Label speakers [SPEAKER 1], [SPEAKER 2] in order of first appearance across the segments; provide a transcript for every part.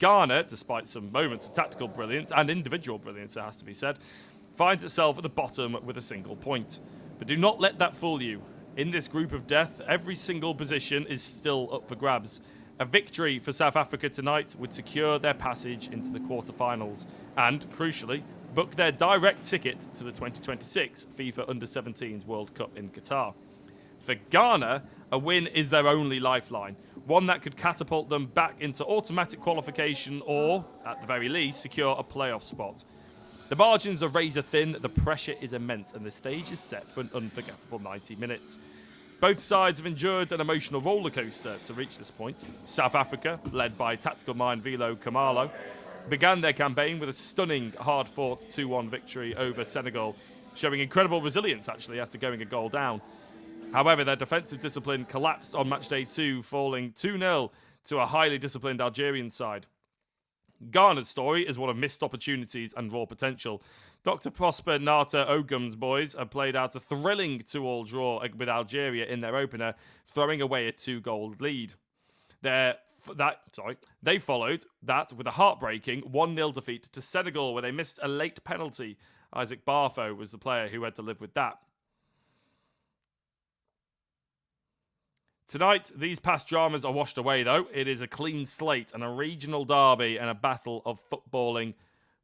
[SPEAKER 1] Ghana, despite some moments of tactical brilliance and individual brilliance, it has to be said, finds itself at the bottom with a single point. But do not let that fool you. In this group of death, every single position is still up for grabs. A victory for South Africa tonight would secure their passage into the quarterfinals and, crucially, book their direct ticket to the 2026 FIFA Under-17s World Cup in Qatar. For Ghana, a win is their only lifeline, one that could catapult them back into automatic qualification or, at the very least, secure a playoff spot. The margins are razor thin, the pressure is immense, and the stage is set for an unforgettable 90 minutes. Both sides have endured an emotional rollercoaster to reach this point. South Africa, led by tactical mind Vilo Khumalo, began their campaign with a stunning, hard-fought 2-1 victory over Senegal, showing incredible resilience, actually, after going a goal down. However, their defensive discipline collapsed on Matchday 2, falling 2-0 to a highly disciplined Algerian side. Ghana's story is one of missed opportunities and raw potential. Dr. Prosper Nata Ogum's boys have played out a thrilling 2-2 draw with Algeria in their opener, throwing away a 2-goal lead. They followed that with a heartbreaking 1-0 defeat to Senegal, where they missed a late penalty. Isaac Barfo was the player who had to live with that. Tonight, these past dramas are washed away, though. It is a clean slate and a regional derby and a battle of footballing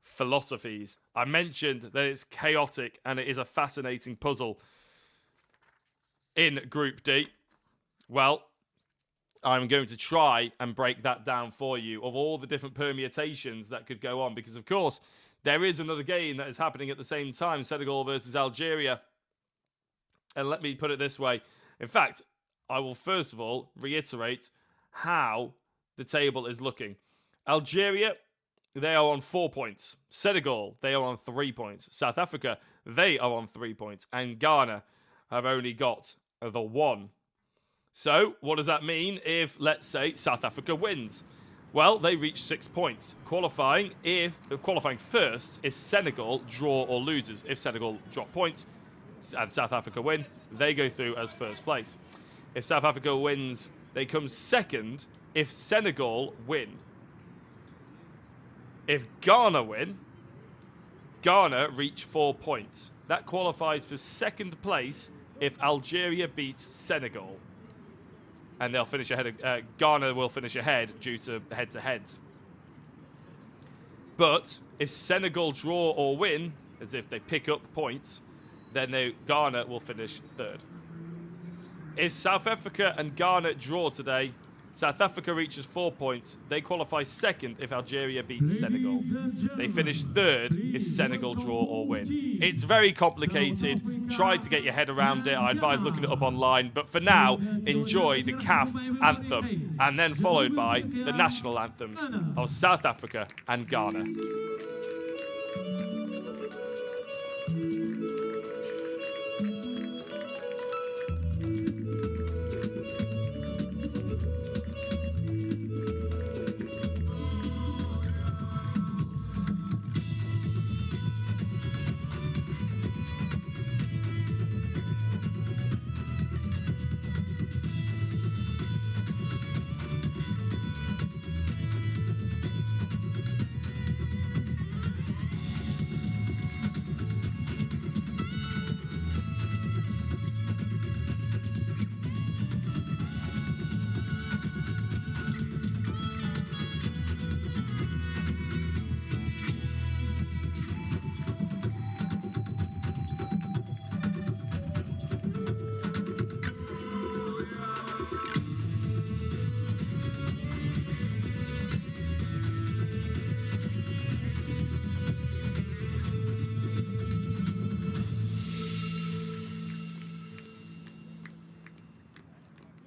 [SPEAKER 1] philosophies. I mentioned that it's chaotic and it is a fascinating puzzle in Group D. Well, I'm going to try and break that down for you of all the different permutations that could go on, because, of course, there is another game that is happening at the same time, Senegal versus Algeria. And let me put it this way. In fact, I will first of all reiterate how the table is looking. Algeria, they are on 4 points. Senegal, they are on 3 points. South Africa, they are on 3 points. And Ghana have only got the 1. So, what does that mean if, let's say, South Africa wins? Well, they reach 6 points, qualifying first if Senegal draw or loses. If Senegal drop points and South Africa win, they go through as first place. If South Africa wins, they come second if Senegal win. If Ghana win, Ghana reach 4 points. That qualifies for second place if Algeria beats Senegal. And they'll finish ahead of, Ghana will finish ahead due to head-to-heads. But if Senegal draw or win, as if they pick up points, then Ghana will finish third. If South Africa and Ghana draw today, South Africa reaches 4 points. They qualify second if Algeria beats Senegal. They finish third if Senegal draw or win. It's very complicated. Try to get your head around it. I advise looking it up online. But for now, enjoy the CAF anthem, and then followed by the national anthems of South Africa and Ghana.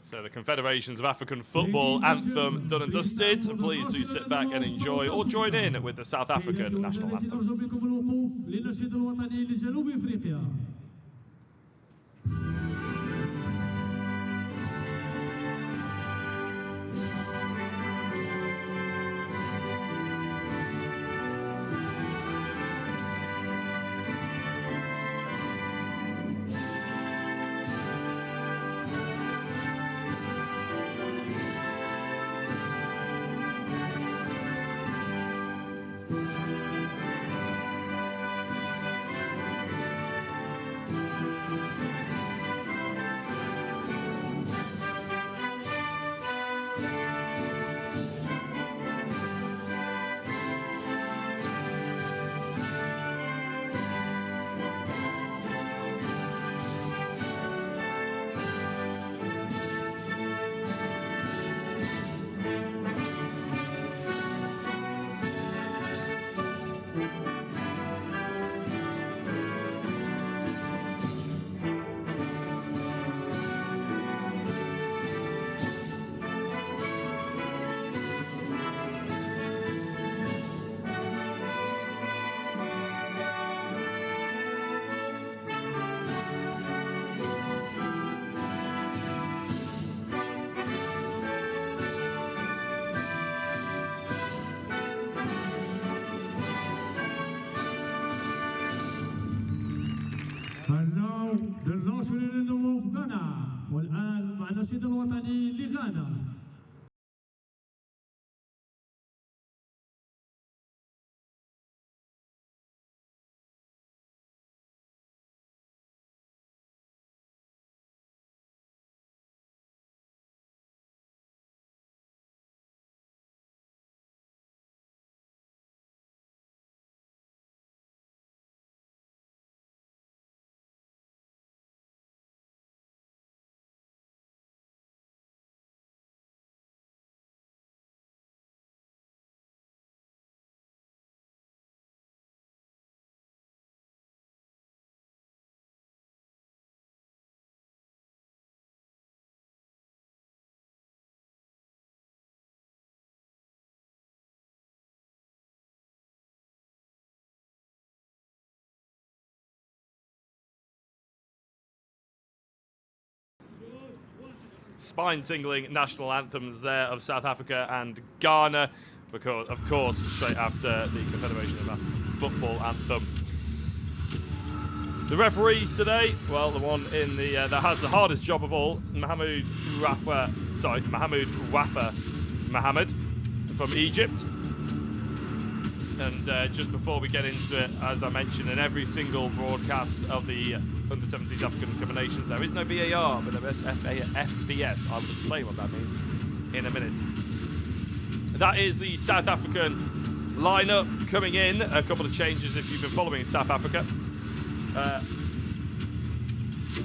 [SPEAKER 1] So the Confederations of African Football anthem done and dusted. Please do sit back and enjoy or join in with the South African national anthem. spine-tingling national anthems there of South Africa and Ghana, because, of course, straight after the Confederation of African Football anthem. The referees today, well, the one in the that has the hardest job of all, Mohamed Wafa Mohamed from Egypt. And just before we get into it, as I mentioned, in every single broadcast of the Under-17 African Cup of Nations, there is no VAR, but there is FVS. I will explain what that means in a minute. That is the South African lineup coming in. A couple of changes if you've been following South Africa.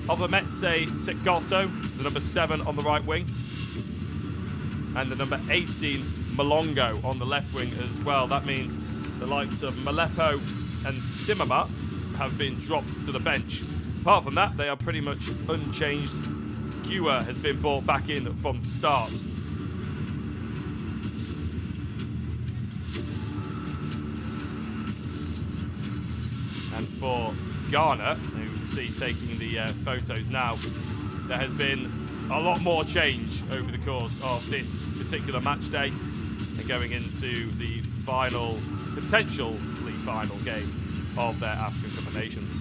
[SPEAKER 1] Matchday Sekgoto, the number 7 on the right wing, and the number 18 Malongo on the left wing as well. That means the likes of Malepo and Simama have been dropped to the bench. Apart from that, they are pretty much unchanged. Gua has been brought back in from the start. And for Ghana, who you can see taking the photos now, there has been a lot more change over the course of this particular match day, and going into the final, potentially final game of their African Cup of Nations.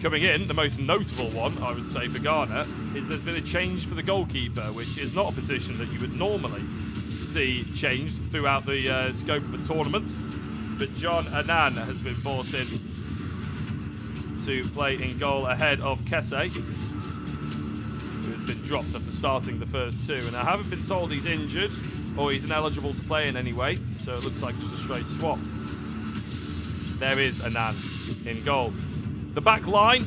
[SPEAKER 1] Coming in, the most notable one, I would say, for Ghana, is there's been a change for the goalkeeper, which is not a position that you would normally see changed throughout the scope of a tournament. But John Annan has been brought in to play in goal ahead of Kese, who has been dropped after starting the first two. And I haven't been told he's injured or he's ineligible to play in any way, so it looks like just a straight swap. There is Annan in goal. The back line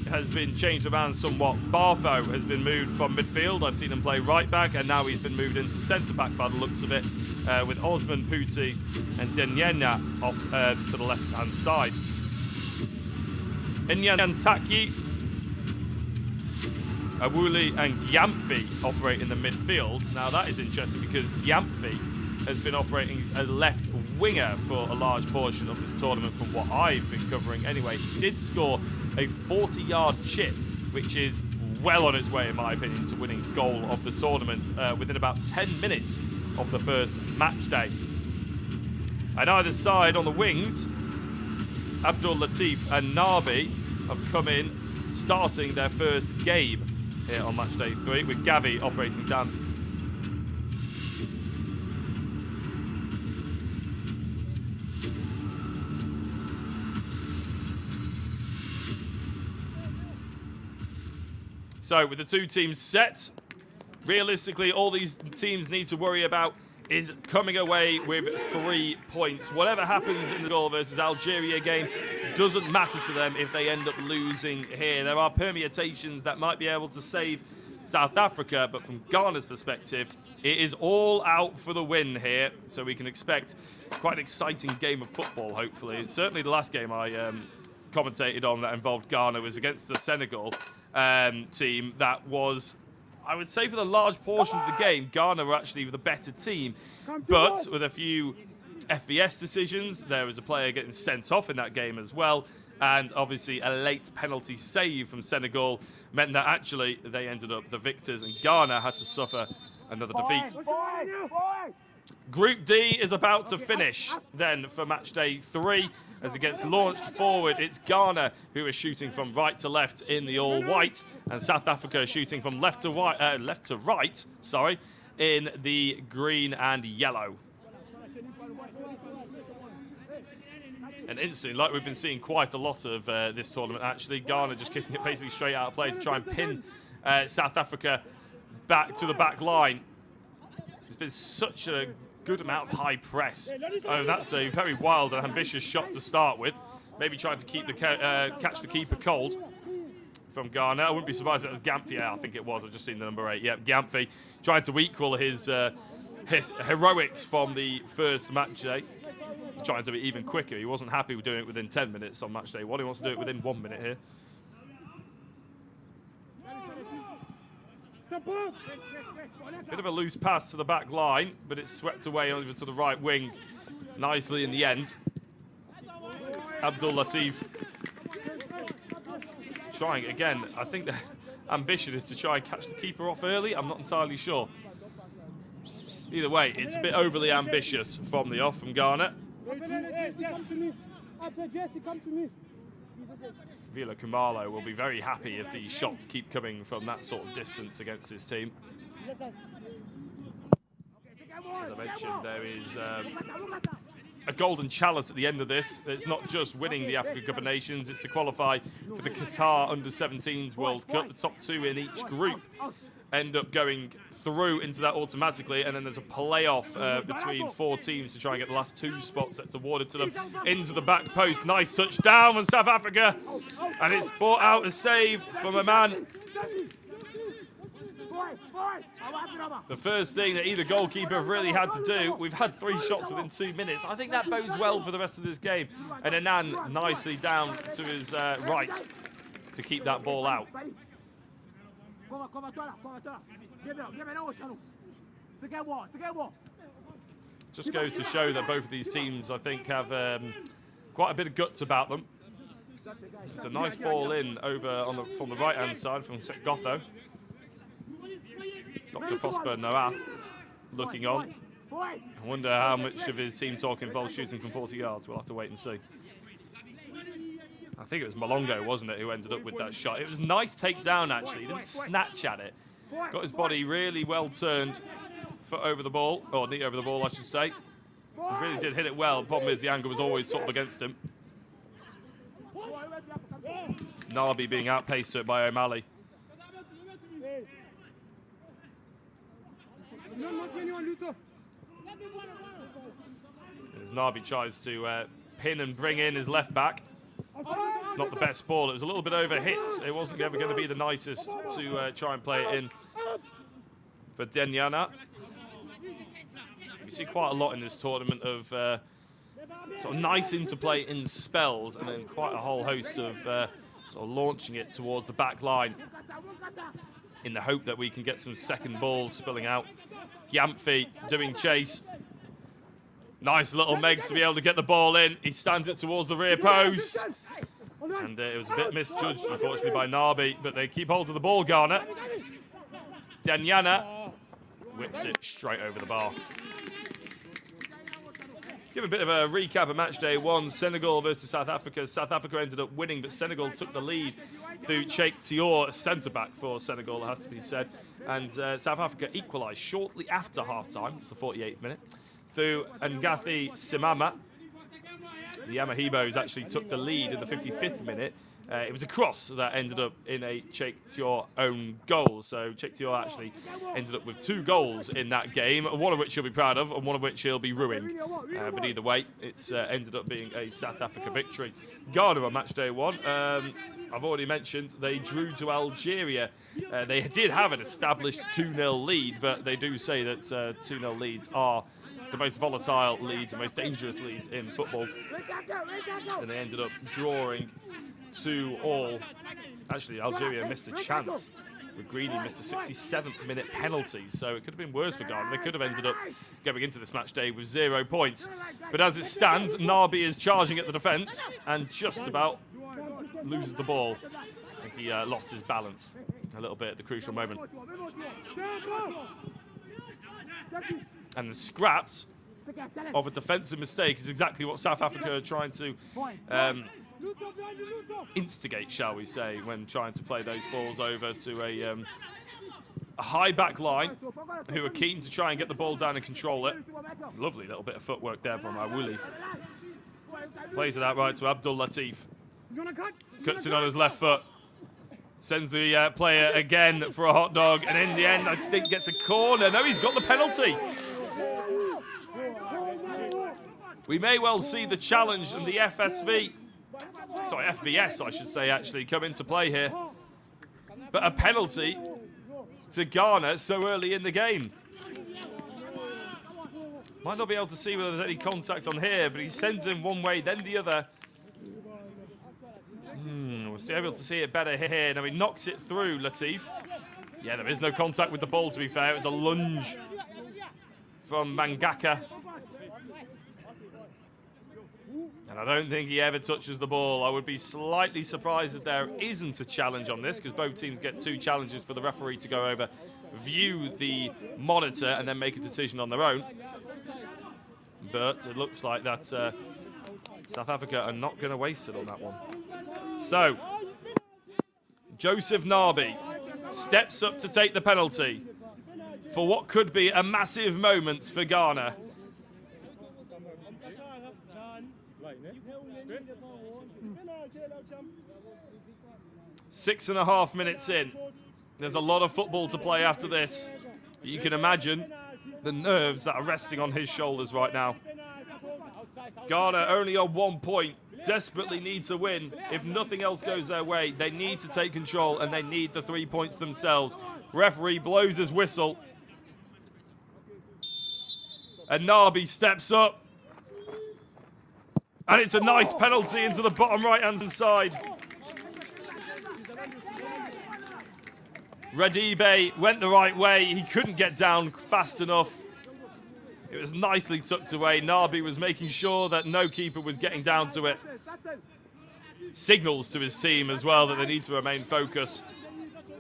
[SPEAKER 1] has been changed around somewhat. Barfo has been moved from midfield. I've seen him play right back, and now he's been moved into centre back by the looks of it, with Osman Puti and Denyena off to the left hand side. Inyantaki, Awuli and Gyamfi operate in the midfield. Now that is interesting because Gyamfi has been operating as a left winger for a large portion of this tournament from what I've been covering. Anyway, he did score a 40-yard chip, which is well on its way, in my opinion, to winning goal of the tournament within about 10 minutes of the first match day. And either side on the wings, Abdul Latif and Nabi have come in starting their first game here on match day 3, with Gavi operating down. So with the two teams set, realistically all these teams need to worry about is coming away with 3 points. Whatever happens in the goal versus Algeria game doesn't matter to them if they end up losing here. There are permutations that might be able to save South Africa, but from Ghana's perspective, it is all out for the win here. So we can expect quite an exciting game of football, hopefully. Certainly the last game I commentated on that involved Ghana was against the Senegal team. That was, I would say, for the large portion of the game, Ghana were actually the better team, but with a few FVS decisions, there was a player getting sent off in that game as well, and obviously a late penalty save from Senegal meant that actually they ended up the victors, and Ghana had to suffer another defeat. Group D is about to finish then for match day 3. As it gets launched forward, it's Ghana who is shooting from right to left in the all-white, and South Africa shooting from left to right, in the green and yellow. And instantly, like we've been seeing quite a lot of this tournament, actually, Ghana just kicking it basically straight out of play to try and pin South Africa back to the back line. There's been such a good amount of high press. Oh, that's a very wild and ambitious shot to start with. Maybe trying to keep the catch the keeper cold from Ghana. I wouldn't be surprised if it was Gyamfi. Yeah, I think it was. I've just seen the number 8. Yep, Gyamfi trying to equal his heroics from the first match day. Trying to be even quicker. He wasn't happy with doing it within 10 minutes on match day 1. He wants to do it within 1 minute here. Bit of a loose pass to the back line, but it's swept away over to the right wing nicely in the end. Abdul Latif trying again. I think that ambition is to try and catch the keeper off early. I'm not entirely sure. Either way, it's a bit overly ambitious from the off from Ghana. Vila Kumalo will be very happy if these shots keep coming from that sort of distance against his team. As I mentioned, there is a golden chalice at the end of this. It's not just winning the Africa Cup of Nations, it's to qualify for the Qatar Under-17s World Cup. The top 2 in each group end up going through into that automatically, and then there's a playoff between 4 teams to try and get the last 2 spots that's awarded to them. Into the back post, nice touch down from South Africa, and it's brought out a save from a man. The first thing that either goalkeeper have really had to do, we've had 3 shots within 2 minutes. I think that bodes well for the rest of this game. And Anand nicely down to his right to keep that ball out. Just goes to show that both of these teams, I think, have quite a bit of guts about them. It's a nice ball in over on from the right-hand side from Gotho. Dr. Prosper Noath looking on. I wonder how much of his team talk involves shooting from 40 yards. We'll have to wait and see. I think it was Malongo, wasn't it, who ended up with that shot. It was a nice takedown, actually. He didn't snatch at it. Got his body really well turned, foot over the ball, or knee over the ball, I should say. He really did hit it well. The problem is the angle was always sort of against him. Nabi being outpaced by O'Malley. As Nabi tries to pin and bring in his left back. It's not the best ball. It was a little bit over hit. It wasn't ever going to be the nicest to try and play it in for Denyana. We see quite a lot in this tournament of sort of nice interplay in spells, and then quite a whole host of sort of launching it towards the back line in the hope that we can get some second balls spilling out. Gyamfi doing chase. Nice little Megs to be able to get the ball in. He stands it towards the rear post. And it was a bit misjudged, unfortunately, by Nabi, but they keep hold of the ball, Ghana. Denyana whips it straight over the bar. Give a bit of a recap of Matchday 1, Senegal versus South Africa. South Africa ended up winning, but Senegal took the lead through Cheikh Tior, centre-back for Senegal, it has to be said. And South Africa equalised shortly after half-time, it's the 48th minute, through Ngathi Simama. The Amahibos actually took the lead in the 55th minute. It was a cross that ended up in a Cheikh Tior own goal. So Cheikh Tior actually ended up with 2 goals in that game, one of which he'll be proud of and one of which he'll be ruining. But either way, it's ended up being a South Africa victory. Ghana on match day 1. I've already mentioned they drew to Algeria. They did have an established 2-0 lead, but they do say that 2-0 leads are the most volatile leads, the most dangerous leads in football. And they ended up drawing 2-2. Actually, Algeria missed a chance, but Greedy missed a 67th minute penalty, so it could have been worse for Ghana. They could have ended up going into this match day with 0 points. But as it stands, Nabi is charging at the defence and just about loses the ball. I think he lost his balance a little bit at the crucial moment. And the scraps of a defensive mistake is exactly what South Africa are trying to instigate, shall we say, when trying to play those balls over to a high back line who are keen to try and get the ball down and control it. Lovely little bit of footwork there from Awuli. Plays it out right to Abdul Latif. Cuts it on his left foot. Sends the player again for a hot dog, and in the end, I think gets a corner. No, he's got the penalty. We may well see the challenge and the FVS, I should say, actually, come into play here. But a penalty to Ghana so early in the game. Might not be able to see whether there's any contact on here, but he sends him one way, then the other. We'll be able to see it better here. Now he knocks it through, Latif. Yeah, there is no contact with the ball, to be fair. It's a lunge from Mangaka. And I don't think he ever touches the ball. I would be slightly surprised if there isn't a challenge on this, because both teams get 2 challenges for the referee to go over, view the monitor, and then make a decision on their own. But it looks like that South Africa are not going to waste it on that one. So, Joseph Nabi steps up to take the penalty for what could be a massive moment for Ghana. 6.5 minutes in. There's a lot of football to play after this. You can imagine the nerves that are resting on his shoulders right now. Ghana only on 1 point, desperately need to win. If nothing else goes their way, they need to take control and they need the 3 points themselves. Referee blows his whistle. And Nabi steps up. And it's a nice penalty into the bottom right-hand side. Radibe went the right way. He couldn't get down fast enough. It was nicely tucked away. Nabi was making sure that no keeper was getting down to it. Signals to his team as well that they need to remain focused.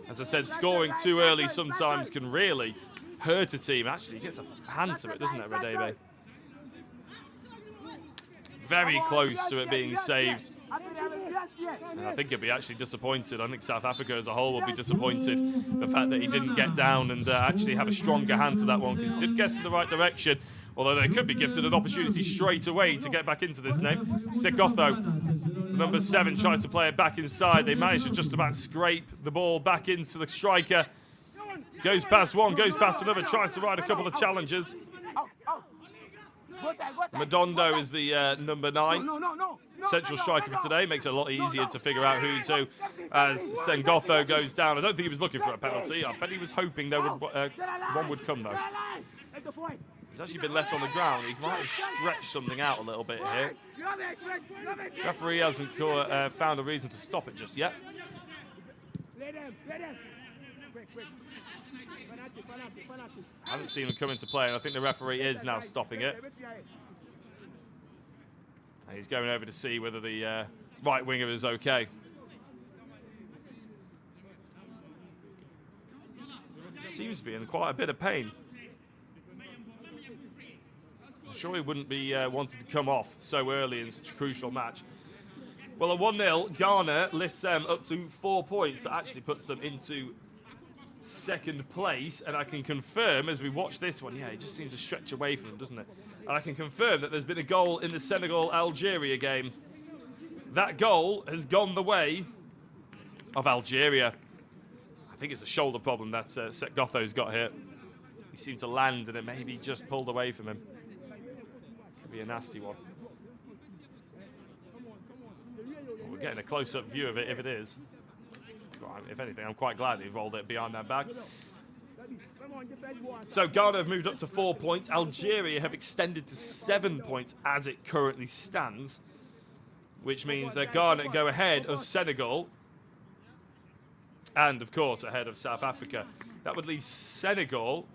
[SPEAKER 1] As I said, scoring too early sometimes can really hurt a team. Actually, he gets a hand to it, doesn't it, Radibe? Very close to it being saved. And I think he'll be actually disappointed. I think South Africa as a whole will be disappointed. The fact that he didn't get down and actually have a stronger hand to that one, because he did guess in the right direction. Although they could be gifted an opportunity straight away to get back into this name. Segotho, number 7, tries to play it back inside. They managed to just about scrape the ball back into the striker. Goes past one, goes past another, tries to ride a couple of challenges. Madondo is the number 9 central striker for today. Makes it a lot easier to figure out who's who as Segotho goes down. I don't think he was looking for a penalty. I bet he was hoping there would one would come, though. He's actually been left on the ground. He might have stretched something out a little bit here. Referee hasn't found a reason to stop it just yet. I haven't seen him come into play, and I think the referee is now stopping it. And he's going over to see whether the right winger is okay. He seems to be in quite a bit of pain. I'm sure he wouldn't be wanting to come off so early in such a crucial match. Well, a 1-0, Ghana lifts them up to 4 points. That actually puts them into second place, and I can confirm as we watch this one, yeah, it just seems to stretch away from them, doesn't it? And I can confirm that there's been a goal in the Senegal-Algeria game. That goal has gone the way of Algeria. I think it's a shoulder problem that Segotho's got here. He seemed to land and it maybe just pulled away from him. Could be a nasty one. Well, we're getting a close-up view of it if it is. If anything, I'm quite glad he rolled it behind that back. So Ghana have moved up to 4 points. Algeria have extended to 7 points as it currently stands, which means that Ghana go ahead of Senegal and, of course, ahead of South Africa. That would leave Senegal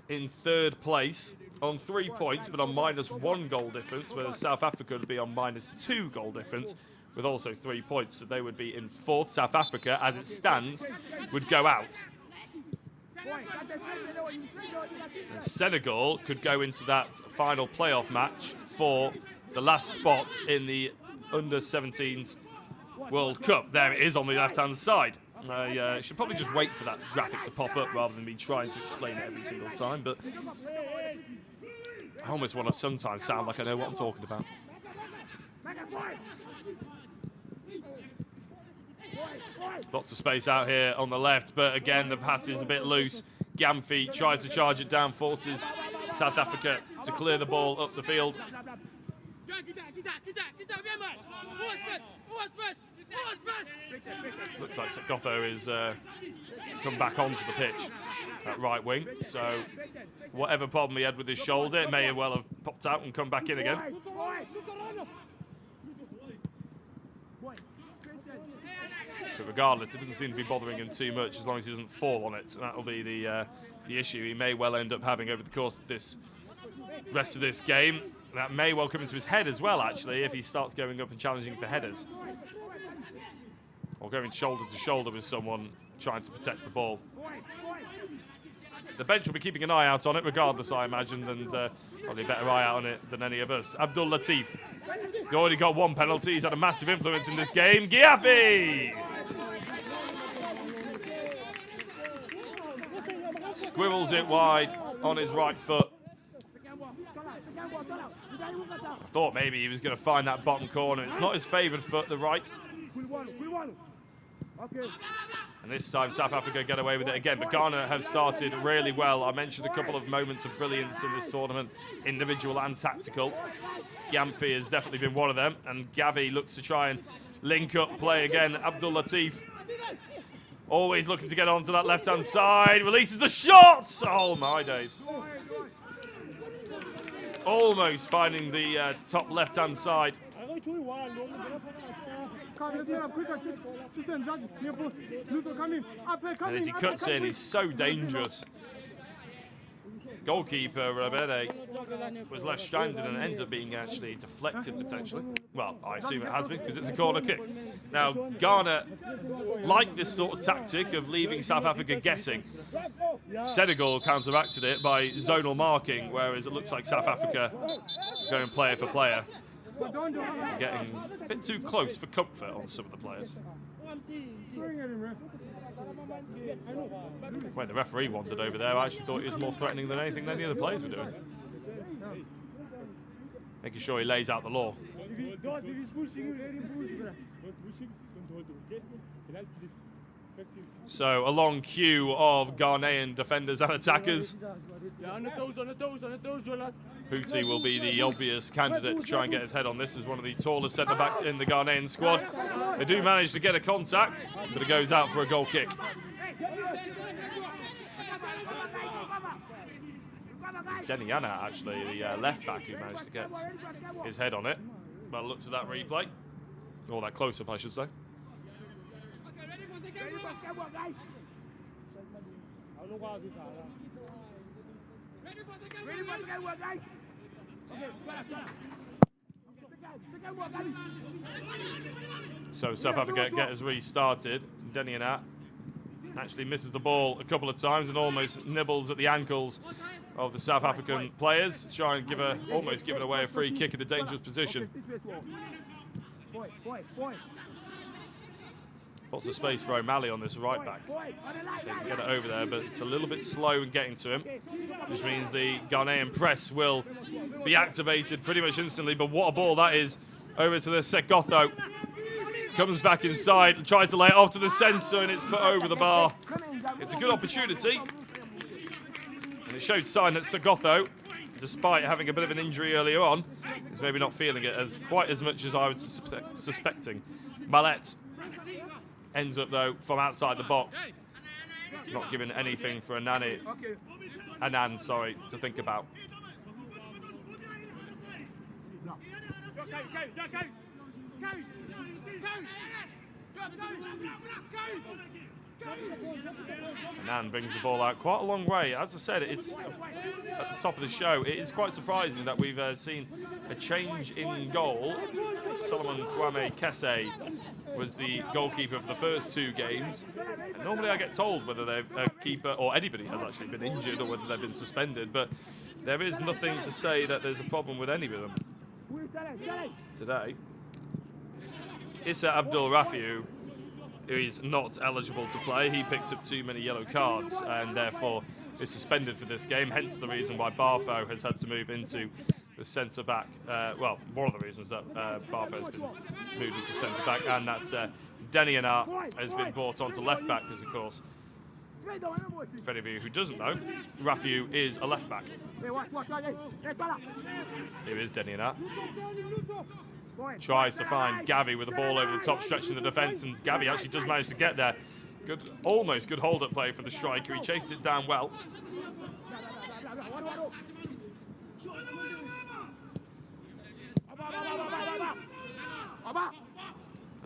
[SPEAKER 1] in 3rd place on 3 points, but on -1 goal difference, whereas South Africa would be on -2 goal difference, with also 3 points, so they would be in 4th. South Africa, as it stands, would go out. And Senegal could go into that final playoff match for the last spots in the Under-17s World Cup. There it is on the left-hand side. I should probably just wait for that graphic to pop up rather than me trying to explain it every single time, but I almost want to sometimes sound like I know what I'm talking about. Lots of space out here on the left, but again, the pass is a bit loose. Gamfi tries to charge it down, forces South Africa to clear the ball up the field. Looks like Segotho is come back onto the pitch at right wing, so whatever problem he had with his shoulder, it may well have popped out and come back in again. But regardless, it doesn't seem to be bothering him too much as long as he doesn't fall on it. That'll be the issue he may well end up having over the course of this rest of this game. That may well come into his head as well, actually, if he starts going up and challenging for headers. Or going shoulder to shoulder with someone trying to protect the ball. The bench will be keeping an eye out on it, regardless, I imagine, and probably a better eye out on it than any of us. Abdul Latif. He's already got one penalty. He's had a massive influence in this game. Giafi! Squirrels it wide on his right foot. I thought maybe he was going to find that bottom corner. It's not his favoured foot, the right. And this time South Africa get away with it again. But Ghana have started really well. I mentioned a couple of moments of brilliance in this tournament, individual and tactical. Gyamfi has definitely been one of them. And Gavi looks to try and link up play again. Abdul Latif always looking to get onto that left-hand side. Releases the shots! Oh, my days. Almost finding the top left-hand side. And as he cuts in, he's so dangerous. Goalkeeper Rabede was left stranded and ends up being actually deflected potentially. Well, I assume it has been because it's a corner kick. Now, Ghana like this sort of tactic of leaving South Africa guessing. Senegal counteracted it by zonal marking, whereas it looks like South Africa going player for player. Getting a bit too close for comfort on some of the players. When the referee wandered over there, I actually thought he was more threatening than anything than the other players were doing. Making sure he lays out the law. So a long queue of Ghanaian defenders and attackers. Puti will be the obvious candidate to try and get his head on this as one of the tallest centre-backs in the Ghanaian squad. They do manage to get a contact, but it goes out for a goal kick. It's Deniana, actually, the left-back, who managed to get his head on it. By the looks of that replay. Or that close-up, I should say. So South Africa get us restarted. Deniana actually misses the ball a couple of times and almost nibbles at the ankles of the South African players. Try and almost giving away a free kick in a dangerous position. Lots of space for O'Malley on this right back. They can get it over there, but it's a little bit slow in getting to him, which means the Ghanaian press will be activated pretty much instantly. But what a ball that is. Over to the Segotho. Comes back inside and tries to lay it off to the centre, and it's put over the bar. It's a good opportunity. And it showed sign that Segotho, despite having a bit of an injury earlier on, is maybe not feeling it quite as much as I was suspecting. Mallet ends up, though, from outside the box. Not giving anything for Annan, to think about. Annan brings the ball out quite a long way. As I said, it's at the top of the show. It is quite surprising that we've seen a change in goal. Solomon Kwame Kese was the goalkeeper for the first two games. And normally I get told whether a keeper or anybody has actually been injured or whether they've been suspended, but there is nothing to say that there's a problem with any of them today. Issa Abdul Rafiu, who is not eligible to play. He picked up too many yellow cards and therefore is suspended for this game, hence the reason why Barfo has had to move into the centre-back. Well, one of the reasons that Barfo has been moved into centre-back, and that Deniana has been brought onto left-back, because, of course, for any of you who doesn't know, Rafiu is a left-back. Here is Deniana. Tries to find Gavi with the ball over the top, stretching the defence, and Gavi actually does manage to get there. Almost good hold-up play for the striker. He chased it down well.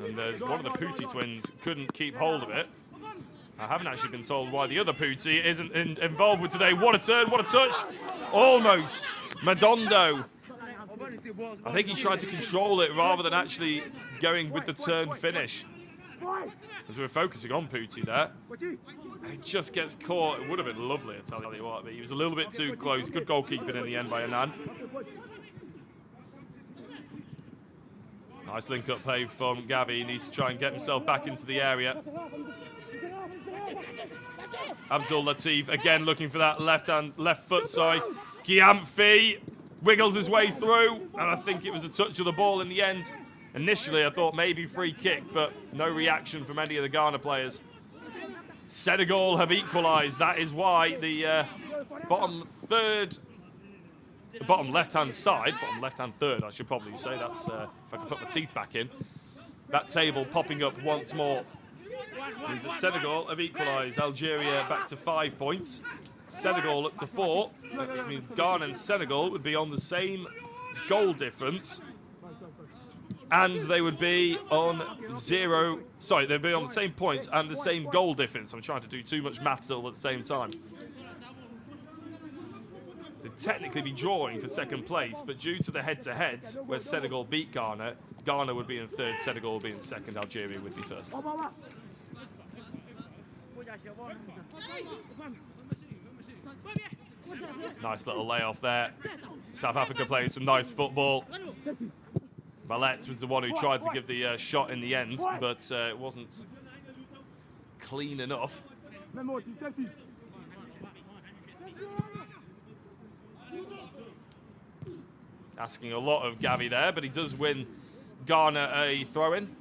[SPEAKER 1] And there's one of the Puti twins couldn't keep hold of it. I haven't actually been told why the other Puti isn't involved with today. What a turn, what a touch. Almost Madondo. I think he tried to control it rather than actually going with the turn finish. As we were focusing on Pooty there. And he just gets caught. It would have been lovely, I tell you what. But he was a little bit too close. Good goalkeeping in the end by Anand. Nice link-up play from Gavi. He needs to try and get himself back into the area. Abdul Latif again looking for that left foot, Gyamfi wiggles his way through, and I think it was a touch of the ball in the end. Initially, I thought maybe free kick, but no reaction from any of the Ghana players. Senegal have equalised. That is why the bottom left-hand side, bottom left-hand third, I should probably say. That's if I can put my teeth back in. That table popping up once more. Means that Senegal have equalised. Algeria back to 5 points. Senegal up to 4, which means Ghana and Senegal would be on the same goal difference. And they would be on they'd be on the same points and the same goal difference. I'm trying to do too much maths all at the same time. So they'd technically be drawing for second place, but due to the head-to-heads, where Senegal beat Ghana, Ghana would be in third, Senegal would be in second, Algeria would be first. Nice little layoff there. South Africa playing some nice football. Mallet was the one who tried to give the shot in the end, but it wasn't clean enough. Asking a lot of Gavi there, but he does win Ghana a throw-in.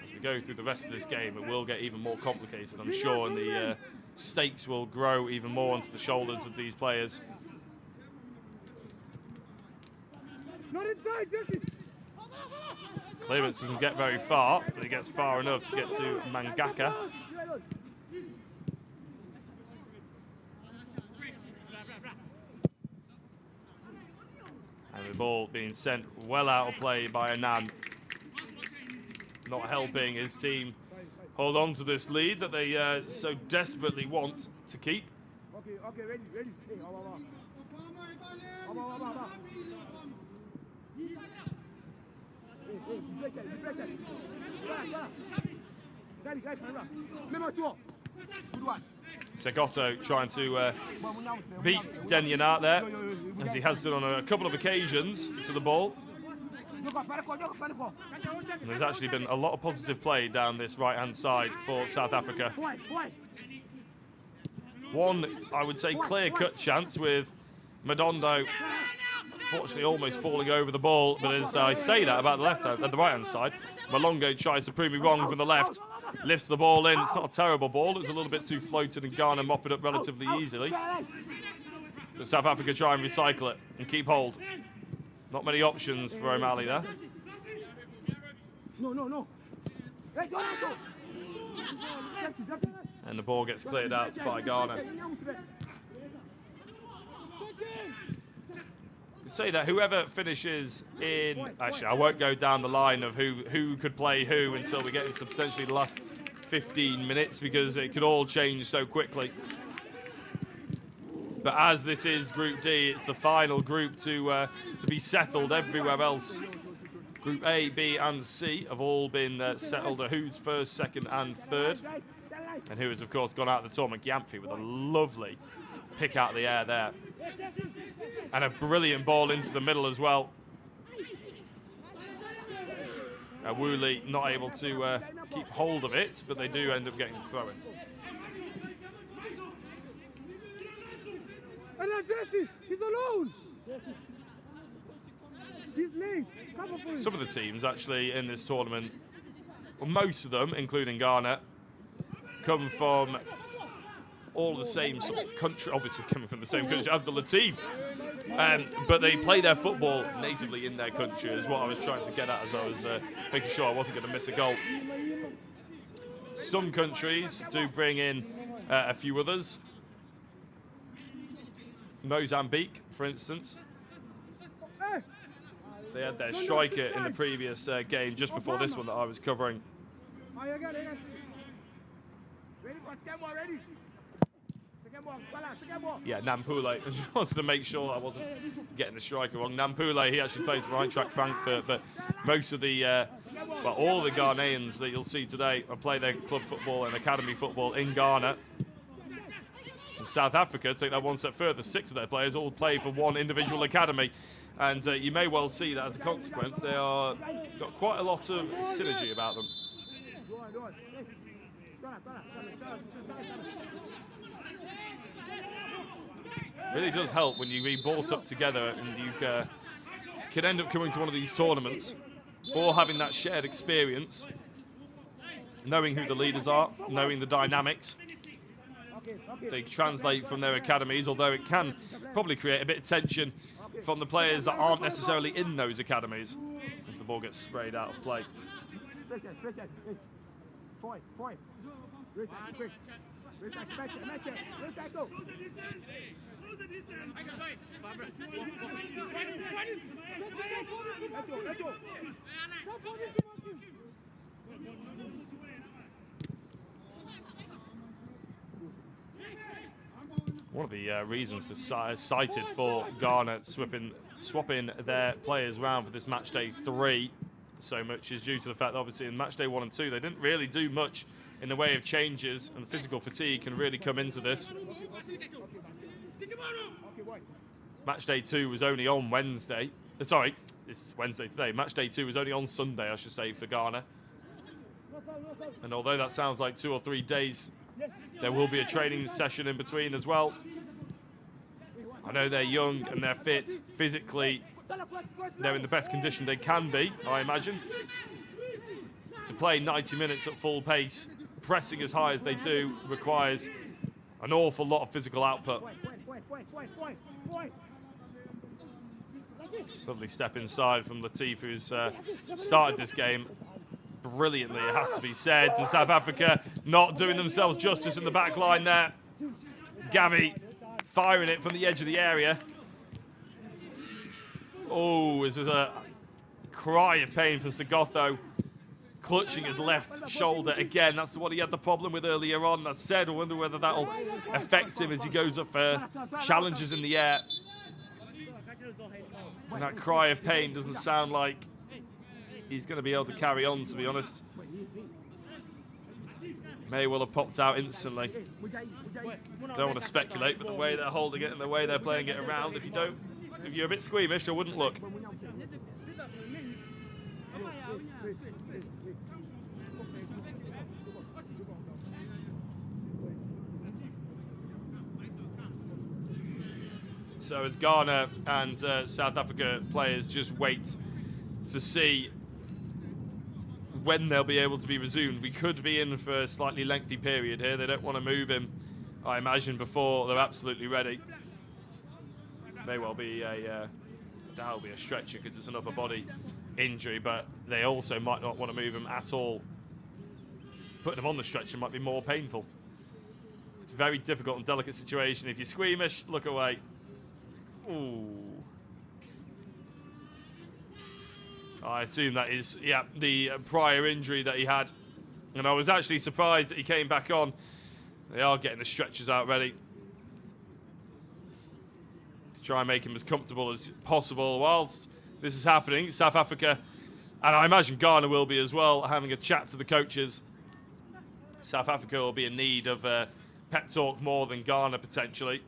[SPEAKER 1] As we go through the rest of this game, it will get even more complicated, I'm sure, and the stakes will grow even more onto the shoulders of these players. Clearance doesn't get very far, but it gets far enough to get to Mangaka. And the ball being sent well out of play by Anand. Not helping his team hold on to this lead that they so desperately want to keep.
[SPEAKER 2] Ready.
[SPEAKER 1] Segotto trying to beat Denyanat there, as he has done on a couple of occasions to the ball. And there's actually been a lot of positive play down this right-hand side for South Africa. One, I would say, clear-cut chance with Madondo, unfortunately almost falling over the ball. But as I say that about the right-hand side, Malongo tries to prove me wrong from the left, lifts the ball in. It's not a terrible ball. It was a little bit too floated, and Ghana mop it up relatively easily. But South Africa try and recycle it and keep hold. Not many options for O'Malley there.
[SPEAKER 2] No.
[SPEAKER 1] And the ball gets cleared out by Ghana. Say that whoever finishes in... Actually, I won't go down the line of who could play who until we get into potentially the last 15 minutes, because it could all change so quickly. But as this is Group D, it's the final group to be settled. Everywhere else, Group A, B and C have all been settled. Who's first, second and third. And who has, of course, gone out of the tournament. Gyamfi with a lovely pick out of the air there. And a brilliant ball into the middle as well. Woolley not able to keep hold of it, but they do end up getting the throw-in.
[SPEAKER 2] He's alone. He's late.
[SPEAKER 1] Some of the teams actually in this tournament, well, most of them, including Ghana, come from all the same sort of country, obviously coming from the same country, Abdul Latif. But they play their football natively in their country, is what I was trying to get at as I was making sure I wasn't going to miss a goal. Some countries do bring in a few others. Mozambique, for instance. They had their striker in the previous game just before this one that I was covering.
[SPEAKER 2] Second ball ready. Second ball, second ball.
[SPEAKER 1] Yeah, Nampule. I just wanted to make sure I wasn't getting the striker wrong. Nampule, he actually plays for Eintracht Frankfurt, but most of the, well, all of the Ghanaians that you'll see today play their club football and academy football in Ghana. In South Africa, take that one step further, 6 of their players all play for one individual academy. And you may well see that as a consequence, they are got quite a lot of synergy about them. Really does help when you be brought up together and you can end up coming to one of these tournaments or having that shared experience, knowing who the leaders are, knowing the dynamics. They translate from their academies, although it can probably create a bit of tension from the players that aren't necessarily in those academies as the ball gets sprayed out of play. One of the reasons cited for Ghana swapping their players around for this match day 3 so much is due to the fact that obviously in match day 1 and 2 they didn't really do much in the way of changes, and physical fatigue can really come into this. Match day 2 was only on Wednesday. Sorry, this is Wednesday today. Match day 2 was only on Sunday, I should say, for Ghana. And although that sounds like 2 or 3 days, there will be a training session in between as well. I know they're young and they're fit. Physically, they're in the best condition they can be, I imagine. To play 90 minutes at full pace, pressing as high as they do, requires an awful lot of physical output. Lovely step inside from Latif, who's started this game brilliantly, it has to be said. And South Africa not doing themselves justice in the back line there. Gavi firing it from the edge of the area. Oh, this is a cry of pain from Segotho, clutching his left shoulder again. That's what he had the problem with earlier on. I said, I wonder whether that'll affect him as he goes up for challenges in the air. And that cry of pain doesn't sound like he's going to be able to carry on, to be honest. May well have popped out instantly. Don't want to speculate, but the way they're holding it and the way they're playing it around, if you're a bit squeamish, I wouldn't look. So as Ghana and South Africa players just wait to see when they'll be able to be resumed. We could be in for a slightly lengthy period here. They don't want to move him, I imagine, before they're absolutely ready. May well be that'll be a stretcher because it's an upper body injury, but they also might not want to move him at all. Putting him on the stretcher might be more painful. It's a very difficult and delicate situation. If you're squeamish, look away. Ooh. I assume that is, yeah, the prior injury that he had. And I was actually surprised that he came back on. They are getting the stretchers out ready to try and make him as comfortable as possible whilst this is happening. South Africa, and I imagine Ghana will be as well, having a chat to the coaches. South Africa will be in need of pep talk more than Ghana, potentially.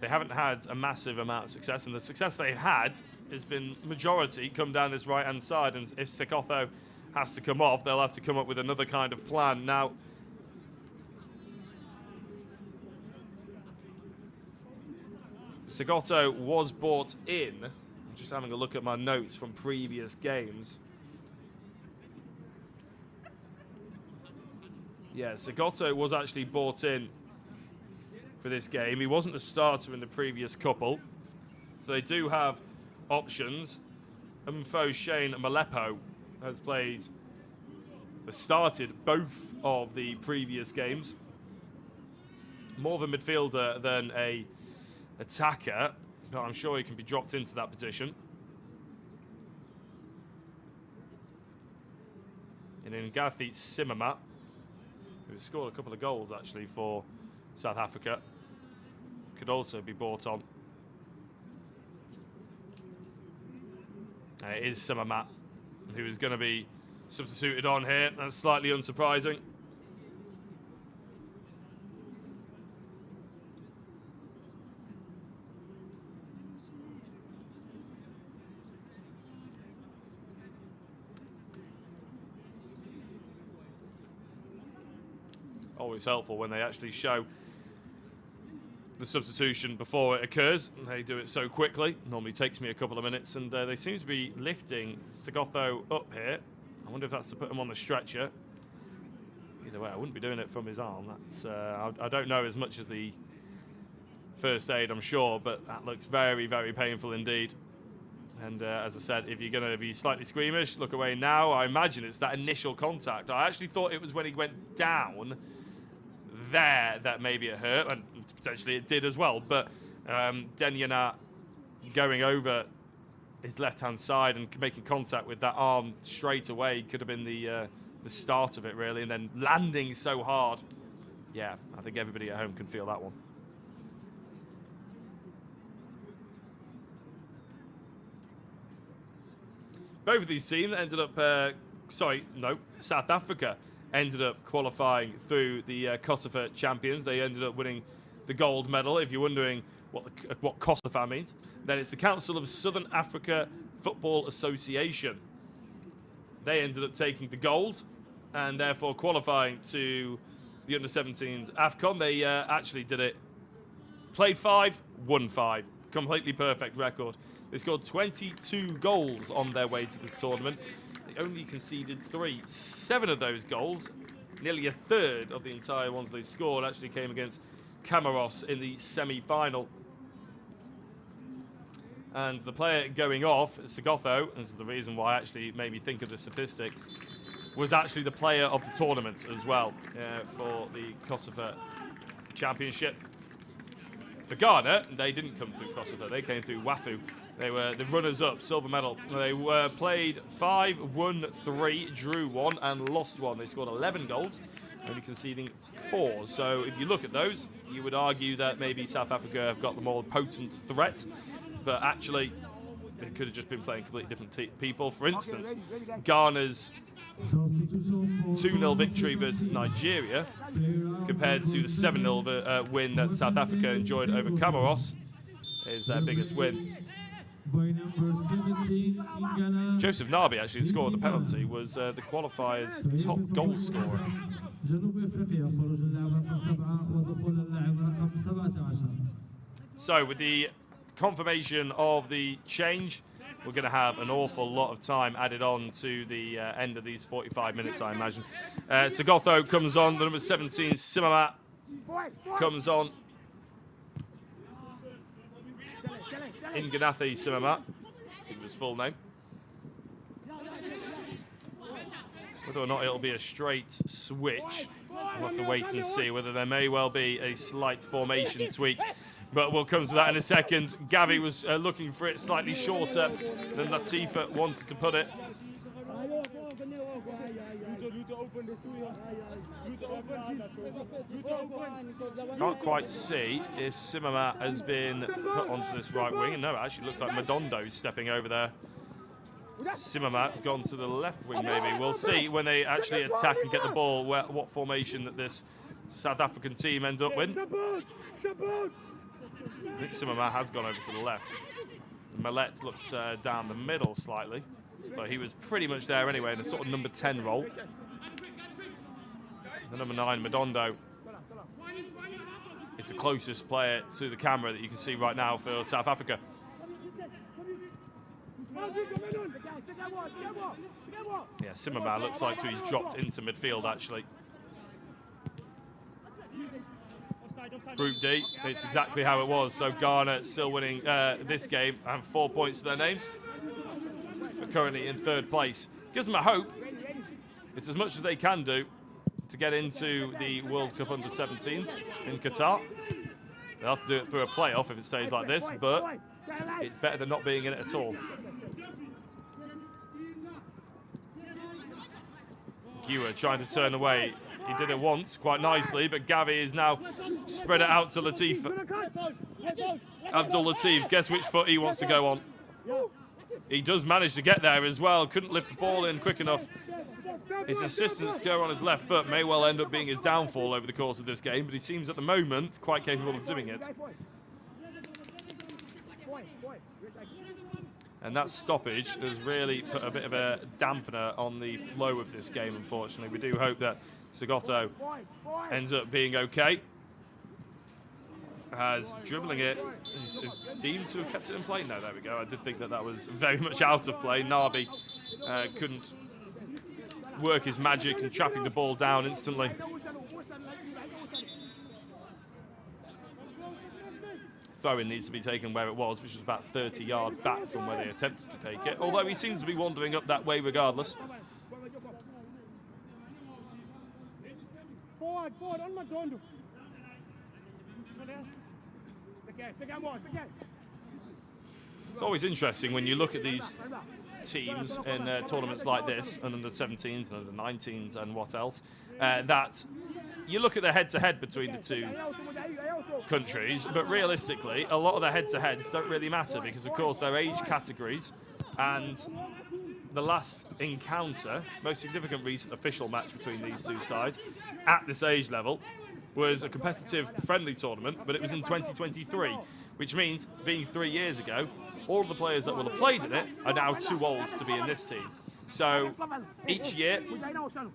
[SPEAKER 1] They haven't had a massive amount of success, and the success they've had has been majority come down this right-hand side, and if Segotho has to come off, they'll have to come up with another kind of plan. Now, Segotho was brought in. I'm just having a look at my notes from previous games. Yeah, Segotho was actually brought in for this game. He wasn't a starter in the previous couple, so they do have options. Mfo Shane Malepo has started both of the previous games. More of a midfielder than a attacker, but I'm sure he can be dropped into that position. And then Gathi Simama who scored a couple of goals actually for South Africa, could also be brought on. And it is Samamat who is going to be substituted on here. That's slightly unsurprising. Always helpful when they actually show the substitution before it occurs. They do it so quickly. Normally takes me a couple of minutes, and they seem to be lifting Sigotho up here. I wonder if that's to put him on the stretcher. Either way, I wouldn't be doing it from his arm. That's I don't know as much as the first aid, I'm sure, but that looks very, very painful indeed. And as I said, if you're going to be slightly squeamish, look away now. I imagine it's that initial contact. I actually thought it was when he went down there that maybe it hurt, and potentially it did as well. But Denyana going over his left-hand side and making contact with that arm straight away could have been the start of it, really. And then landing so hard. Yeah, I think everybody at home can feel that one. Both of these teams ended up, South Africa ended up qualifying through the Kosovo champions. They ended up winning the gold medal. If you're wondering what Kosovo means, then it's the Council of Southern Africa Football Association. They ended up taking the gold and therefore qualifying to the under-17s AFCON. They actually did it, played 5, won 5. Completely perfect record. They scored 22 goals on their way to this tournament. They only conceded 3. 7 of those goals, nearly a third of the entire ones they scored, actually came against Comoros in the semi-final. And the player going off, Sigotho, this is the reason why I actually made me think of the statistic, was actually the player of the tournament as well for the Kosovo Championship. For Ghana, they didn't come through Kosovo, they came through WAFU. They were the runners-up, silver medal. They were played 5, won 3, drew 1, and lost 1. They scored 11 goals, only conceding 4. So if you look at those, you would argue that maybe South Africa have got the more potent threat, but actually, it could have just been playing completely different people. For instance, Ghana's 2-0 victory versus Nigeria, compared to the 7-0 win that South Africa enjoyed over Comoros, is their biggest win. Joseph Nabi actually scored the penalty, was the qualifier's top goal scorer. So with the confirmation of the change, we're going to have an awful lot of time added on to the end of these 45 minutes, I imagine. Sigotho comes on, the number 17, Samamat comes on. Inganathi Samamat, let's give him his full name. Whether or not it'll be a straight switch, we'll have to wait and see. Whether there may well be a slight formation tweak, but we'll come to that in a second. Gavi was looking for it slightly shorter than Latifa wanted to put it. Can't quite see if Samamat has been put onto this right wing. No, it actually looks like Madondo's stepping over there. Samamat's gone to the left wing, maybe. We'll see when they actually attack and get the ball what formation that this South African team end up with. I think Samamat has gone over to the left. Millet looks down the middle slightly, but he was pretty much there anyway in a sort of number 10 role. The number 9, Madondo, is the closest player to the camera that you can see right now for South Africa. Yeah, Samamat looks like he's dropped into midfield, actually. Group D, it's exactly how it was. So Ghana still winning this game and 4 points to their names. But currently in 3rd place. Gives them a hope. It's as much as they can do to get into the World Cup under-17s in Qatar. They'll have to do it through a playoff if it stays like this, but it's better than not being in it at all. Giwa trying to turn away. He did it once quite nicely, but Gavi is now spread it out to Latif. Abdul Latif, guess which foot he wants to go on. He does manage to get there as well. Couldn't lift the ball in quick enough. His insistence to go on his left foot may well end up being his downfall over the course of this game, but he seems at the moment quite capable of doing it. And that stoppage has really put a bit of a dampener on the flow of this game, unfortunately. We do hope that Segotto ends up being okay. As dribbling it, he's deemed to have kept it in play. No, there we go. I did think that that was very much out of play. Nabi couldn't work his magic and trapping the ball down instantly. Throw-in needs to be taken where it was, which was about 30 yards back from where they attempted to take it, although he seems to be wandering up that way regardless. It's always interesting when you look at these teams in tournaments like this, and under 17s and under 19s and what else, that you look at the head-to-head between the two countries, but realistically, a lot of the head-to-heads don't really matter because, of course, they're age categories, and the last encounter, most significant recent official match between these two sides at this age level was a competitive friendly tournament, but it was in 2023, which means, being 3 years ago, all of the players that will have played in it are now too old to be in this team. So each year,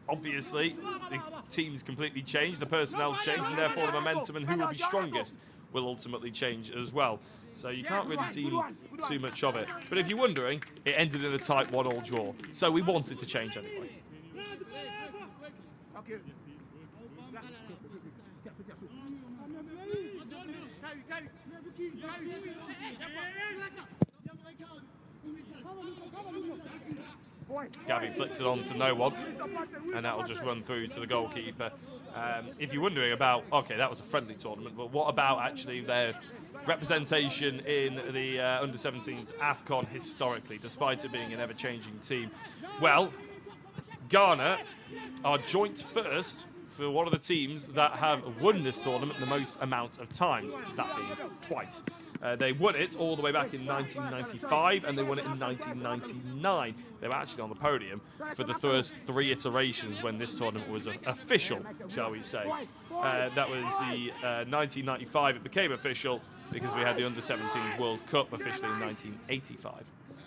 [SPEAKER 1] obviously, the teams completely change, the personnel change, and therefore the momentum and who will be strongest will ultimately change as well. So you can't really deem too much of it. But if you're wondering, it ended in a tight 1-1 draw. So we wanted to change anyway. Gavi flicks it on to no one, and that will just run through to the goalkeeper. If you're wondering about, okay, that was a friendly tournament, but what about actually their representation in the under-17s AFCON historically, despite it being an ever-changing team? Well, Ghana are joint first for one of the teams that have won this tournament the most amount of times, that being twice. They won it all the way back in 1995, and they won it in 1999. They were actually on the podium for the first 3 iterations when this tournament was official, shall we say. That was the 1995. It became official because we had the Under-17s World Cup officially in 1985.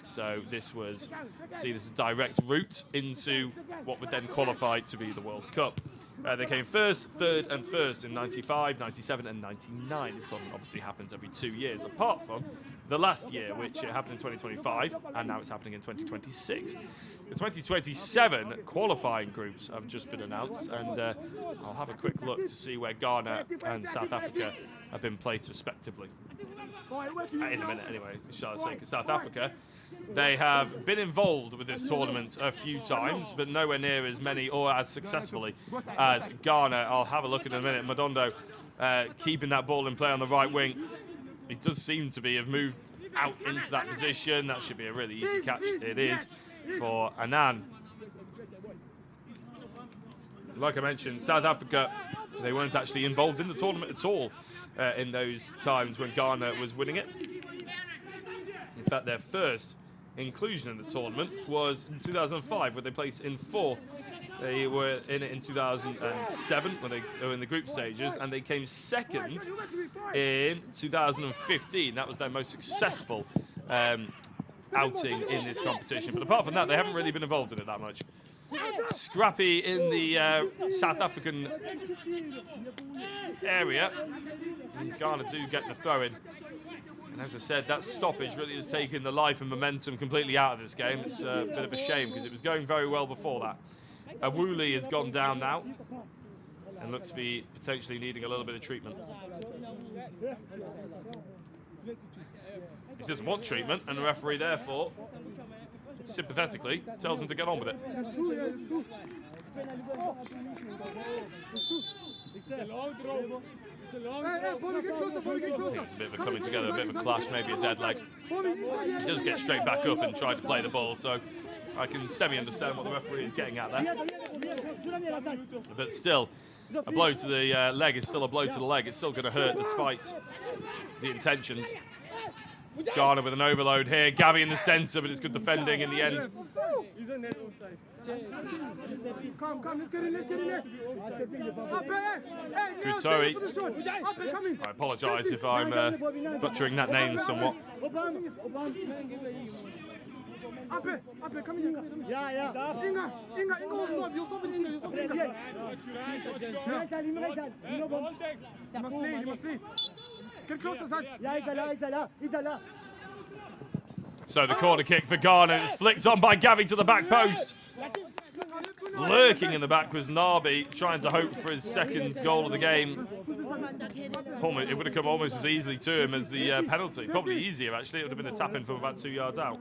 [SPEAKER 1] So this was seen as a direct route into what would then qualify to be the World Cup. They came first, third and first in 95, 97 and 99. This tournament obviously happens every 2 years, apart from the last year, which it happened in 2025, and now it's happening in 2026. The 2027 qualifying groups have just been announced, and I'll have a quick look to see where Ghana and South Africa have been placed respectively. In a minute anyway, shall I say, because South Africa, they have been involved with this tournament a few times, but nowhere near as many or as successfully as Ghana. I'll have a look in a minute. Madondo keeping that ball in play on the right wing. It does seem to have moved out into that position. That should be a really easy catch. It is for Annan. Like I mentioned, South Africa, they weren't actually involved in the tournament at all in those times when Ghana was winning it. In fact, their first inclusion in the tournament was in 2005, where they placed in 4th. They were in it in 2007 when they were in the group stages, and they came 2nd in 2015. That was their most successful outing in this competition. But apart from that, they haven't really been involved in it that much. Scrappy in the South African area. And Ghana do get the throw-in. And as I said, that stoppage really has taken the life and momentum completely out of this game. It's a bit of a shame because it was going very well before that. Awuli has gone down now and looks to be potentially needing a little bit of treatment. He doesn't want treatment, and the referee therefore sympathetically tells him to get on with it. It's a bit of a coming together, a bit of a clash, maybe a dead leg. He does get straight back up and try to play the ball, so I can semi-understand what the referee is getting at there. But still, a blow to the leg is still a blow to the leg. It's still going to hurt despite the intentions. Garner with an overload here. Gavi in the centre, but it's good defending in the end. Kutori. I apologise if I'm butchering that name somewhat. So the corner kick for Ghana. It's flicked on by Gavi to the back post. Lurking in the back was Nabi, trying to hope for his second goal of the game. It would have come almost as easily to him as the penalty. Probably easier, actually. It would have been a tap-in from about 2 yards out.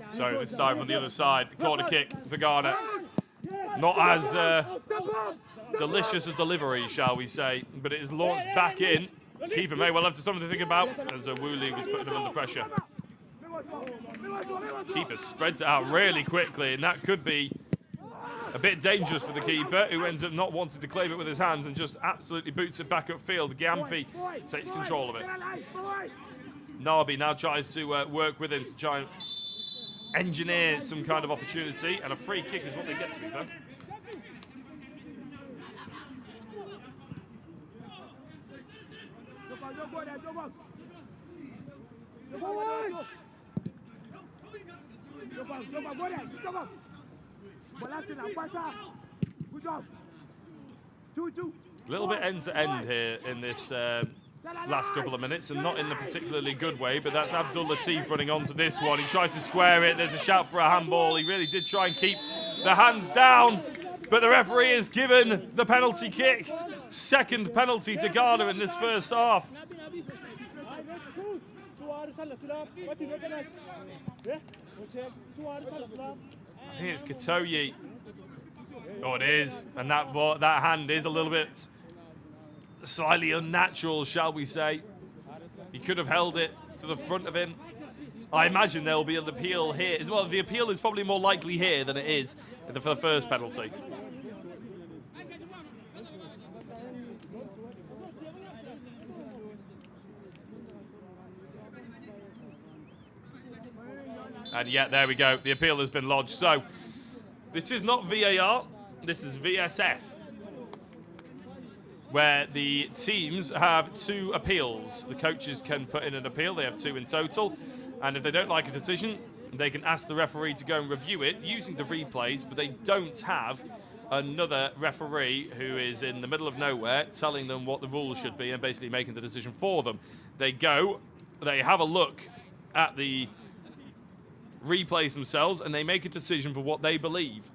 [SPEAKER 1] So this time from the other side, corner kick for Ghana. Not as delicious a delivery, shall we say, but it is launched back in. Keeper may well have something to think about as Woolley was putting him under pressure. Keeper spreads it out really quickly, and that could be a bit dangerous for the keeper, who ends up not wanting to claim it with his hands and just absolutely boots it back upfield. Gyamfi takes control of it. Nabi now tries to work with him to try and engineer some kind of opportunity, and a free kick is what they get, to be fair. A little bit end to end here in this last couple of minutes, and not in a particularly good way, but that's Abdul Latif running onto this one. He tries to square it. There's a shout for a handball. He really did try and keep the hands down, but the referee has given the penalty kick. Second penalty to Ghana in this first half. I think it's Katoye. Oh, it is. And that hand is a little bit slightly unnatural, shall we say. He could have held it to the front of him. I imagine there will be an appeal here as well. The appeal is probably more likely here than it is for the first penalty. And yet, there we go. The appeal has been lodged. So, this is not VAR. This is VSF, where the teams have 2 appeals. The coaches can put in an appeal. They have 2 in total. And if they don't like a decision, they can ask the referee to go and review it using the replays, but they don't have another referee who is in the middle of nowhere telling them what the rules should be and basically making the decision for them. They go, they have a look at the replays themselves, and they make a decision for what they believe.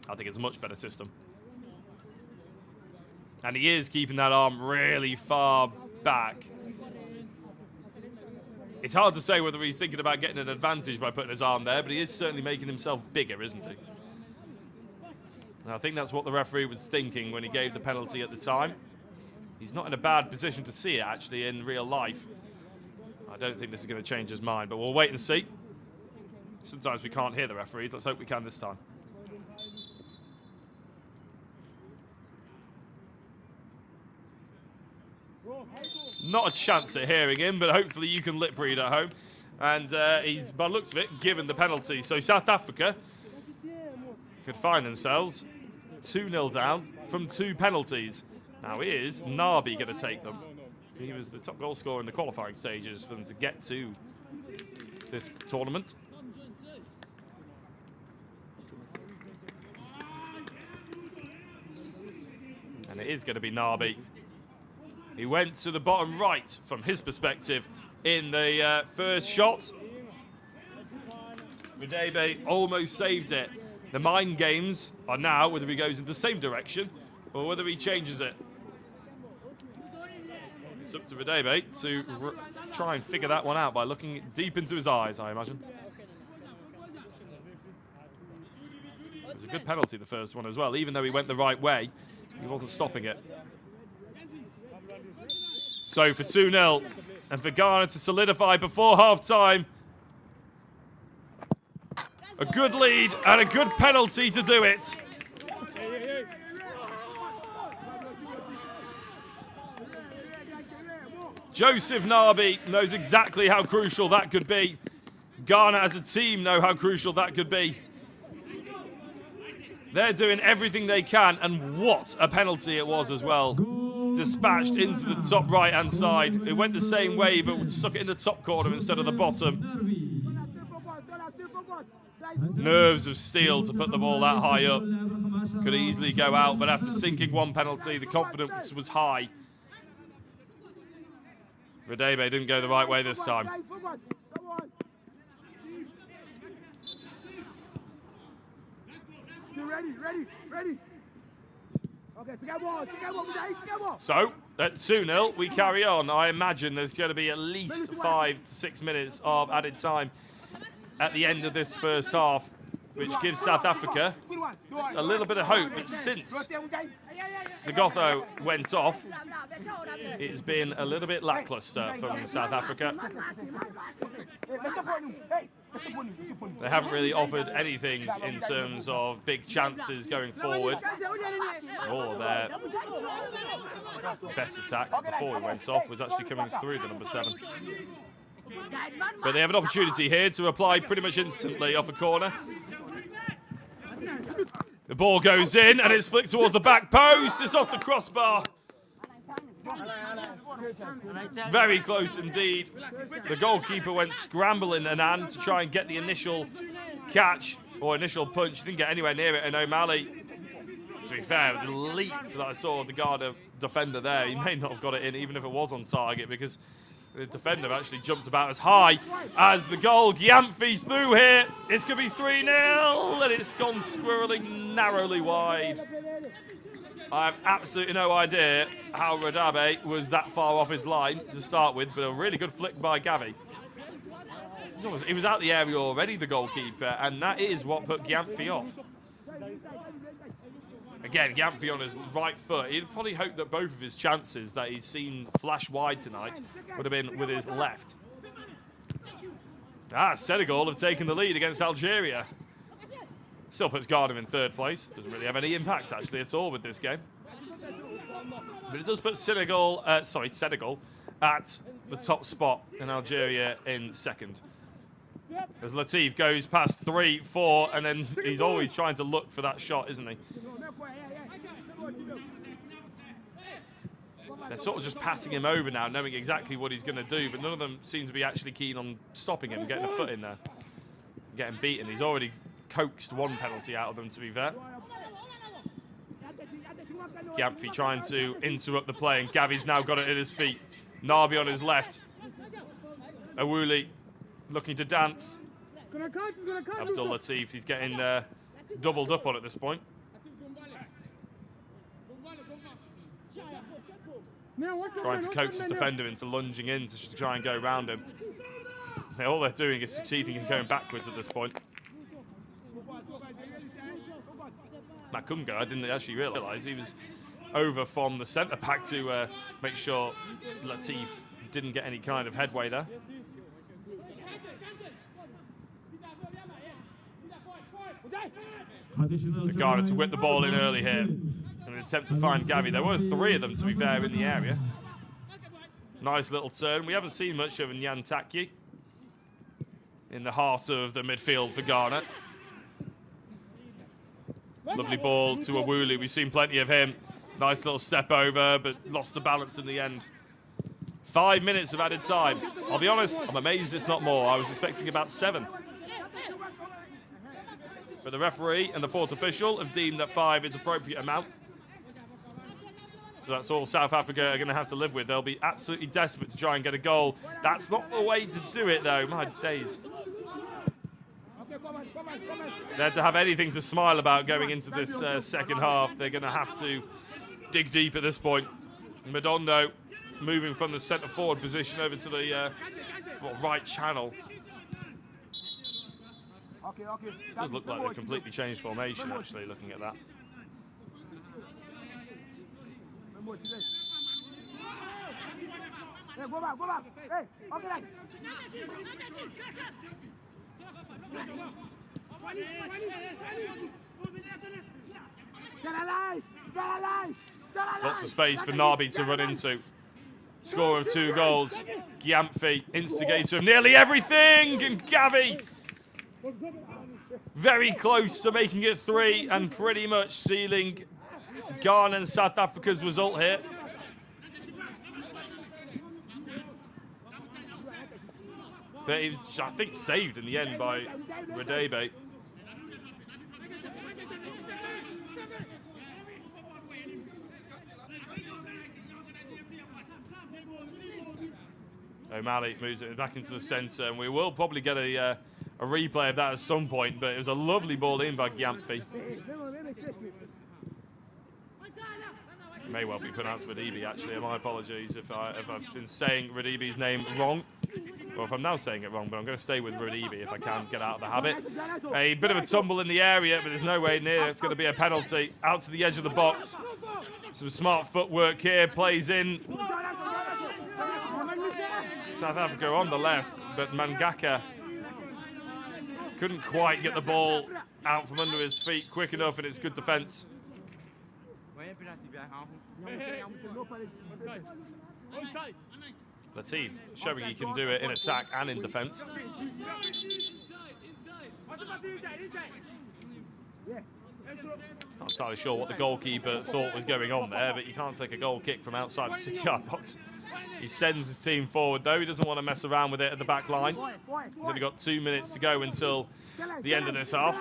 [SPEAKER 1] I think it's a much better system. And he is keeping that arm really far back. It's hard to say whether he's thinking about getting an advantage by putting his arm there, but he is certainly making himself bigger, isn't he? And I think that's what the referee was thinking when he gave the penalty at the time. He's not in a bad position to see it, actually, in real life. I don't think this is going to change his mind, but we'll wait and see. Sometimes we can't hear the referees. Let's hope we can this time. Not a chance at hearing him, but hopefully you can lip read at home. And he's, by the looks of it, given the penalty. So South Africa could find themselves 2-0 down from 2 penalties. Now, is Nabi going to take them? He was the top goal scorer in the qualifying stages for them to get to this tournament. And it is going to be Nabi. He went to the bottom right from his perspective in the first shot. Videbe almost saved it. The mind games are now whether he goes in the same direction or whether he changes it. It's up to Videbe to try and figure that one out by looking deep into his eyes, I imagine. was a good penalty, the first one as well. Even though he went the right way, he wasn't stopping it. So for 2-0, and for Ghana to solidify before half-time, a good lead and a good penalty to do it. Joseph Nabi knows exactly how crucial that could be. Ghana as a team know how crucial that could be. They're doing everything they can, and what a penalty it was as well. Dispatched into the top right-hand side. It went the same way, but stuck it in the top corner instead of the bottom. Nerves of steel to put the ball that high up. Could easily go out, but after sinking one penalty, the confidence was high. Radebe didn't go the right way this time.
[SPEAKER 2] Ready.
[SPEAKER 1] So, at 2-0, we carry on. I imagine there's going to be at least 5 to 6 minutes of added time at the end of this first half, which gives South Africa a little bit of hope. But since Zagotho went off, it's been a little bit lackluster from South Africa. They haven't really offered anything in terms of big chances going forward. Or their best attack before he went off was actually coming through the number 7. But they have an opportunity here to apply pretty much instantly off a corner. The ball goes in and it's flicked towards the back post. It's off the crossbar. Very close indeed. The goalkeeper went scrambling Anand to try and get the initial catch or initial punch. He didn't get anywhere near it, and O'Malley, to be fair, the leap that I saw the Ghana defender there, he may not have got it in even if it was on target, because the defender actually jumped about as high as the goal. Gyamfi's through here. It's going to be 3-0, and it's gone squirreling narrowly wide. I have absolutely no idea how Radebe was that far off his line to start with, but a really good flick by Gavi. He was out the area already, the goalkeeper, and that is what put Gyamfi off. Again, Gyamfi on his right foot. He'd probably hoped that both of his chances that he's seen flash wide tonight would have been with his left. Senegal have taken the lead against Algeria. Still puts Ghana in 3rd place. Doesn't really have any impact, actually, at all with this game. But it does put Senegal at the top spot and Algeria in 2nd. As Latif goes past 3, 4, and then he's always trying to look for that shot, isn't he? They're sort of just passing him over now, knowing exactly what he's going to do, but none of them seem to be actually keen on stopping him, getting a foot in there, getting beaten. He's already coaxed one penalty out of them, to be fair. Gyamfi trying to interrupt the play, and Gavi's now got it at his feet. Nabi on his left. Awuli looking to dance. Abdul Latif, he's getting doubled up on at this point. Trying to coax his defender into lunging in to try and go around him. All they're doing is succeeding in going backwards at this point. Makunga, I didn't actually realise he was over from the centre-back to make sure Latif didn't get any kind of headway there. So Ghana to whip the ball in early here in an attempt to find Gavi. There were 3 of them, to be fair, in the area. Nice little turn. We haven't seen much of Nyan Takyi in the heart of the midfield for Ghana. Lovely ball to Awuli. We've seen plenty of him. Nice little step over, but lost the balance in the end. 5 minutes of added time. I'll be honest, I'm amazed it's not more. I was expecting about 7. But the referee and the 4th official have deemed that 5 is appropriate amount. So that's all South Africa are going to have to live with. They'll be absolutely desperate to try and get a goal. That's not the way to do it, though. My days. They're to have anything to smile about going into this second half. They're going to have to dig deep at this point. Madondo moving from the centre-forward position over to the right channel. It does look like they've completely changed formation, actually, looking at that.
[SPEAKER 2] Hey, go back, go back. Hey, okay, right. Get alive! Get alive! Get alive!
[SPEAKER 1] Lots of space for Nabi to run into. Score of 2 goals. Gyamfi, instigator of nearly everything, and Gavi very close to making it 3 and pretty much sealing Ghana and South Africa's result here. But it was, I think, saved in the end by Radebe. O'Malley moves it back into the centre, and we will probably get a replay of that at some point, but it was a lovely ball in by Gyamfi. It may well be pronounced Radebe, actually. My apologies if I've been saying Radebe's name wrong, or if I'm now saying it wrong, but I'm going to stay with Radebe if I can get out of the habit. A bit of a tumble in the area, but there's no way near. It's going to be a penalty. Out to the edge of the box. Some smart footwork here, plays in. South Africa on the left, but Mangaka couldn't quite get the ball out from under his feet quick enough, and it's good defence. Latif showing he can do it in attack and in defence. Not entirely sure what the goalkeeper thought was going on there, but you can't take a goal kick from outside the 6-yard box. He sends his team forward, though. He doesn't want to mess around with it at the back line. He's only got 2 minutes to go until the end of this half.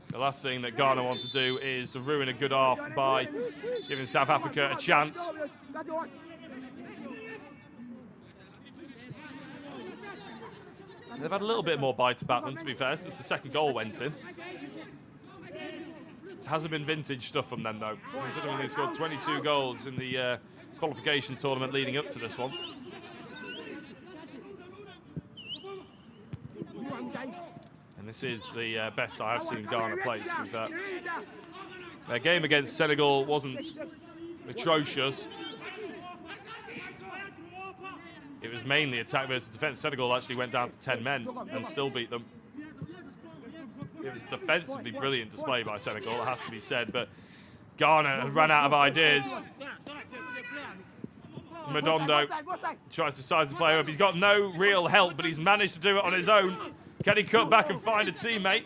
[SPEAKER 1] The last thing that Ghana want to do is to ruin a good half by giving South Africa a chance. They've had a little bit more bite about them, to be fair, since the second goal went in. It hasn't been vintage stuff from them, though, considering they scored 22 goals in the qualification tournament leading up to this one. And this is the best I have seen Ghana play, to be fair. Their game against Senegal wasn't atrocious. It was mainly attack versus defence. Senegal actually went down to 10 men and still beat them. It was a defensively brilliant display by Senegal, it has to be said, but Ghana has run out of ideas. Madondo tries to size the player up. He's got no real help, but he's managed to do it on his own. Can he cut back and find a teammate?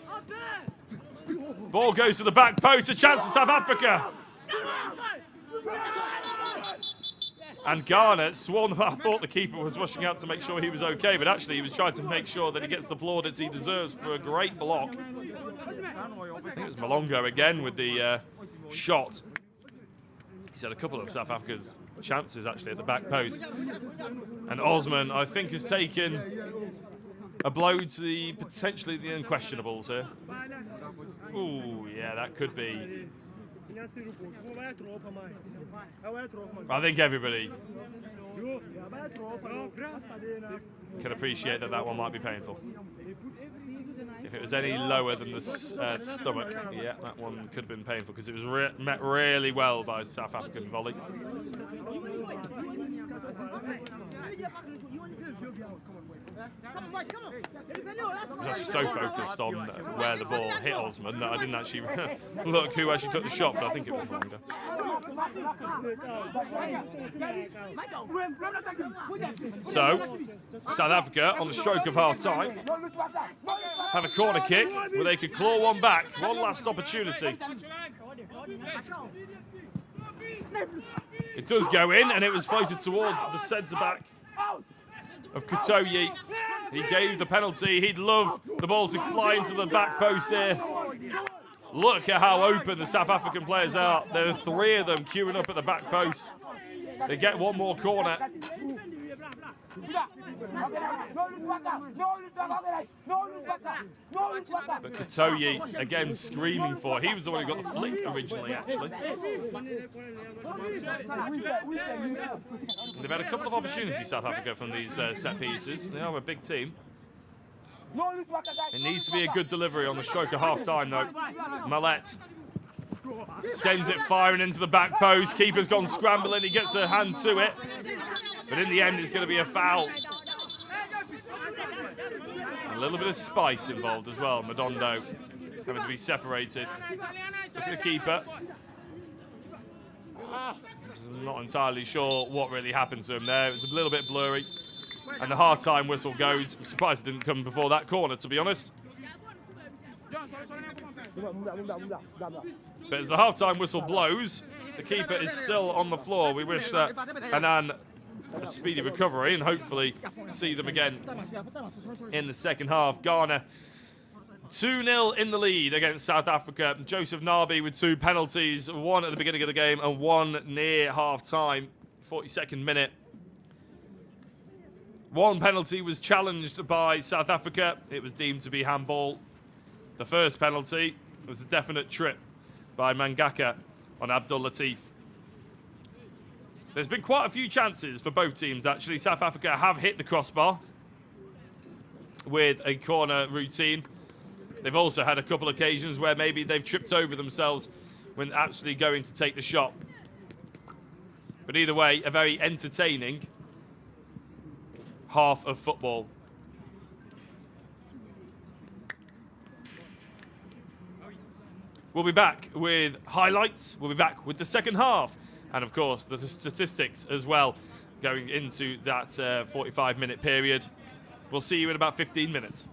[SPEAKER 1] Ball goes to the back post, a chance for South Africa. And Ghana sworn that I thought the keeper was rushing out to make sure he was okay, but actually he was trying to make sure that he gets the plaudits he deserves for a great block. I think it was Malongo again with the shot. He's had a couple of South Africa's chances actually at the back post. And Osman, I think, has taken a blow to the potentially the unquestionables here. Ooh, yeah, that could be. I think everybody can appreciate that that one might be painful. If it was any lower than the stomach, yeah, that one could have been painful because it was met really well by South African volley. I was actually so focused on where the ball hit Osman that I didn't actually look who actually took the shot, but I think it was Malonga. So, South Africa, on the stroke of half time, have a corner kick where they could claw one back. One last opportunity. It does go in, and it was floated towards the centre-back of Kutoyi. He gave the penalty. He'd love the ball to fly into the back post here. Look at how open the South African players are. There are 3 of them queuing up at the back post. They get one more corner. But Katoye, again, screaming for it. He was the one who got the flick originally, actually. And they've had a couple of opportunities, South Africa, from these set pieces. They are a big team. It needs to be a good delivery on the stroke of half-time, though. Mallet sends it firing into the back post. Keeper's gone scrambling. He gets a hand to it. But in the end, it's going to be a foul. A little bit of spice involved as well. Madondo having to be separated. Look at the keeper. I'm not entirely sure what really happened to him there. It was a little bit blurry. And the half-time whistle goes. I'm surprised it didn't come before that corner, to be honest. But as the half-time whistle blows, the keeper is still on the floor. We wish Annan a speedy recovery and hopefully see them again in the second half. Ghana 2-0 in the lead against South Africa. Joseph Nabi with 2 penalties, one at the beginning of the game and one near half-time, 42nd minute. One penalty was challenged by South Africa. It was deemed to be handball. The first penalty was a definite trip by Mangaka on Abdul Latif. There's been quite a few chances for both teams, actually. South Africa have hit the crossbar with a corner routine. They've also had a couple of occasions where maybe they've tripped over themselves when actually going to take the shot. But either way, a very entertaining half of football. We'll be back with highlights. We'll be back with the second half. And, of course, the statistics as well going into that 45-minute period. We'll see you in about 15 minutes.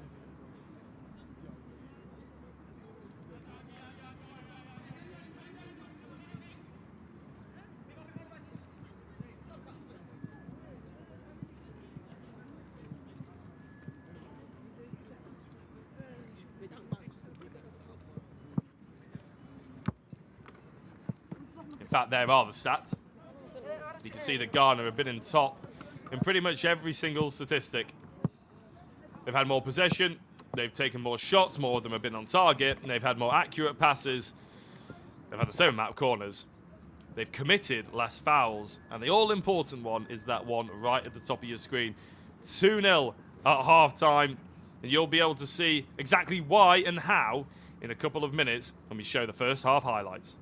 [SPEAKER 1] In fact, there are the stats. You can see that Ghana have been in top in pretty much every single statistic. They've had more possession, they've taken more shots, more of them have been on target, and they've had more accurate passes. They've had the same amount of corners. They've committed less fouls, and the all-important one is that one right at the top of your screen. 2-0 at half-time, and you'll be able to see exactly why and how in a couple of minutes when we show the first half highlights.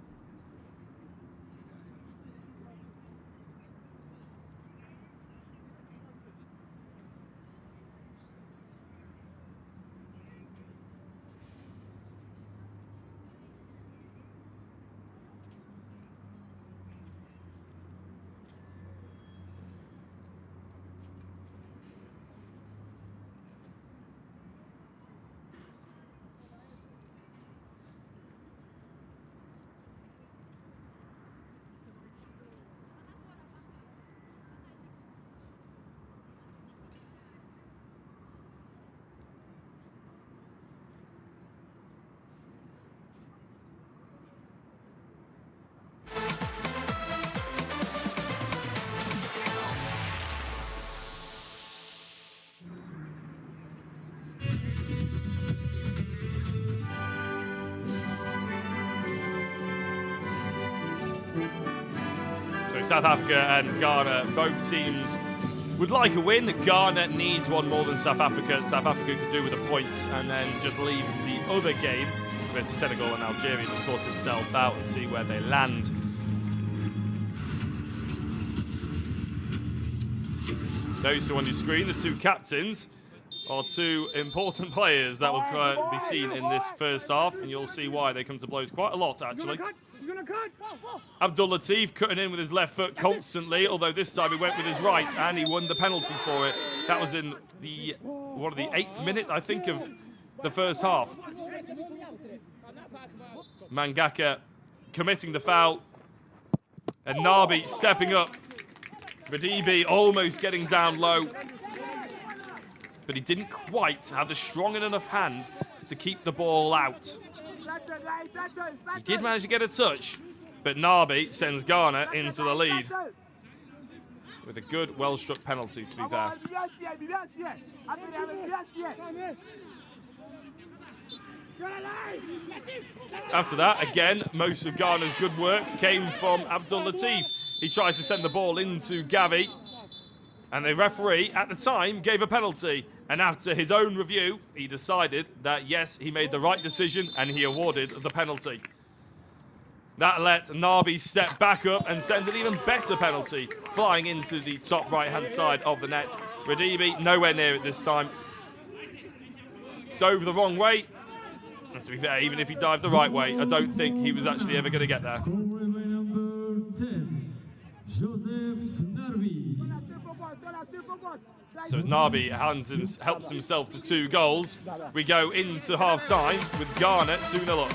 [SPEAKER 1] So South Africa and Ghana, both teams would like a win. Ghana needs one more than South Africa. South Africa could do with a point and then just leave the other game versus Senegal and Algeria to sort itself out and see where they land. Those two on your screen, the two captains, are two important players that will be seen in this first half, and you'll see why they come to blows quite a lot, actually. Abdul Latif cutting in with his left foot constantly, although this time he went with his right, and he won the penalty for it. That was in the, what, the 8th minute, I think, of the first half. Mangaka committing the foul, and Nabi stepping up. Radibi almost getting down low, but he didn't quite have the strong enough hand to keep the ball out. He did manage to get a touch, but Nabi sends Ghana into the lead with a good, well-struck penalty, to be fair. After that, again, most of Ghana's good work came from Abdul Latif. He tries to send the ball into Gavi, and the referee at the time gave a penalty. And after his own review, he decided that yes, he made the right decision and he awarded the penalty. That let Nabi step back up and send an even better penalty, flying into the top right-hand side of the net. Radibi nowhere near it this time. Dove the wrong way. And to be fair, even if he dived the right way, I don't think he was actually ever going to get there. So as Nabi helps himself to 2 goals, we go into half-time with Ghana 2-0 up.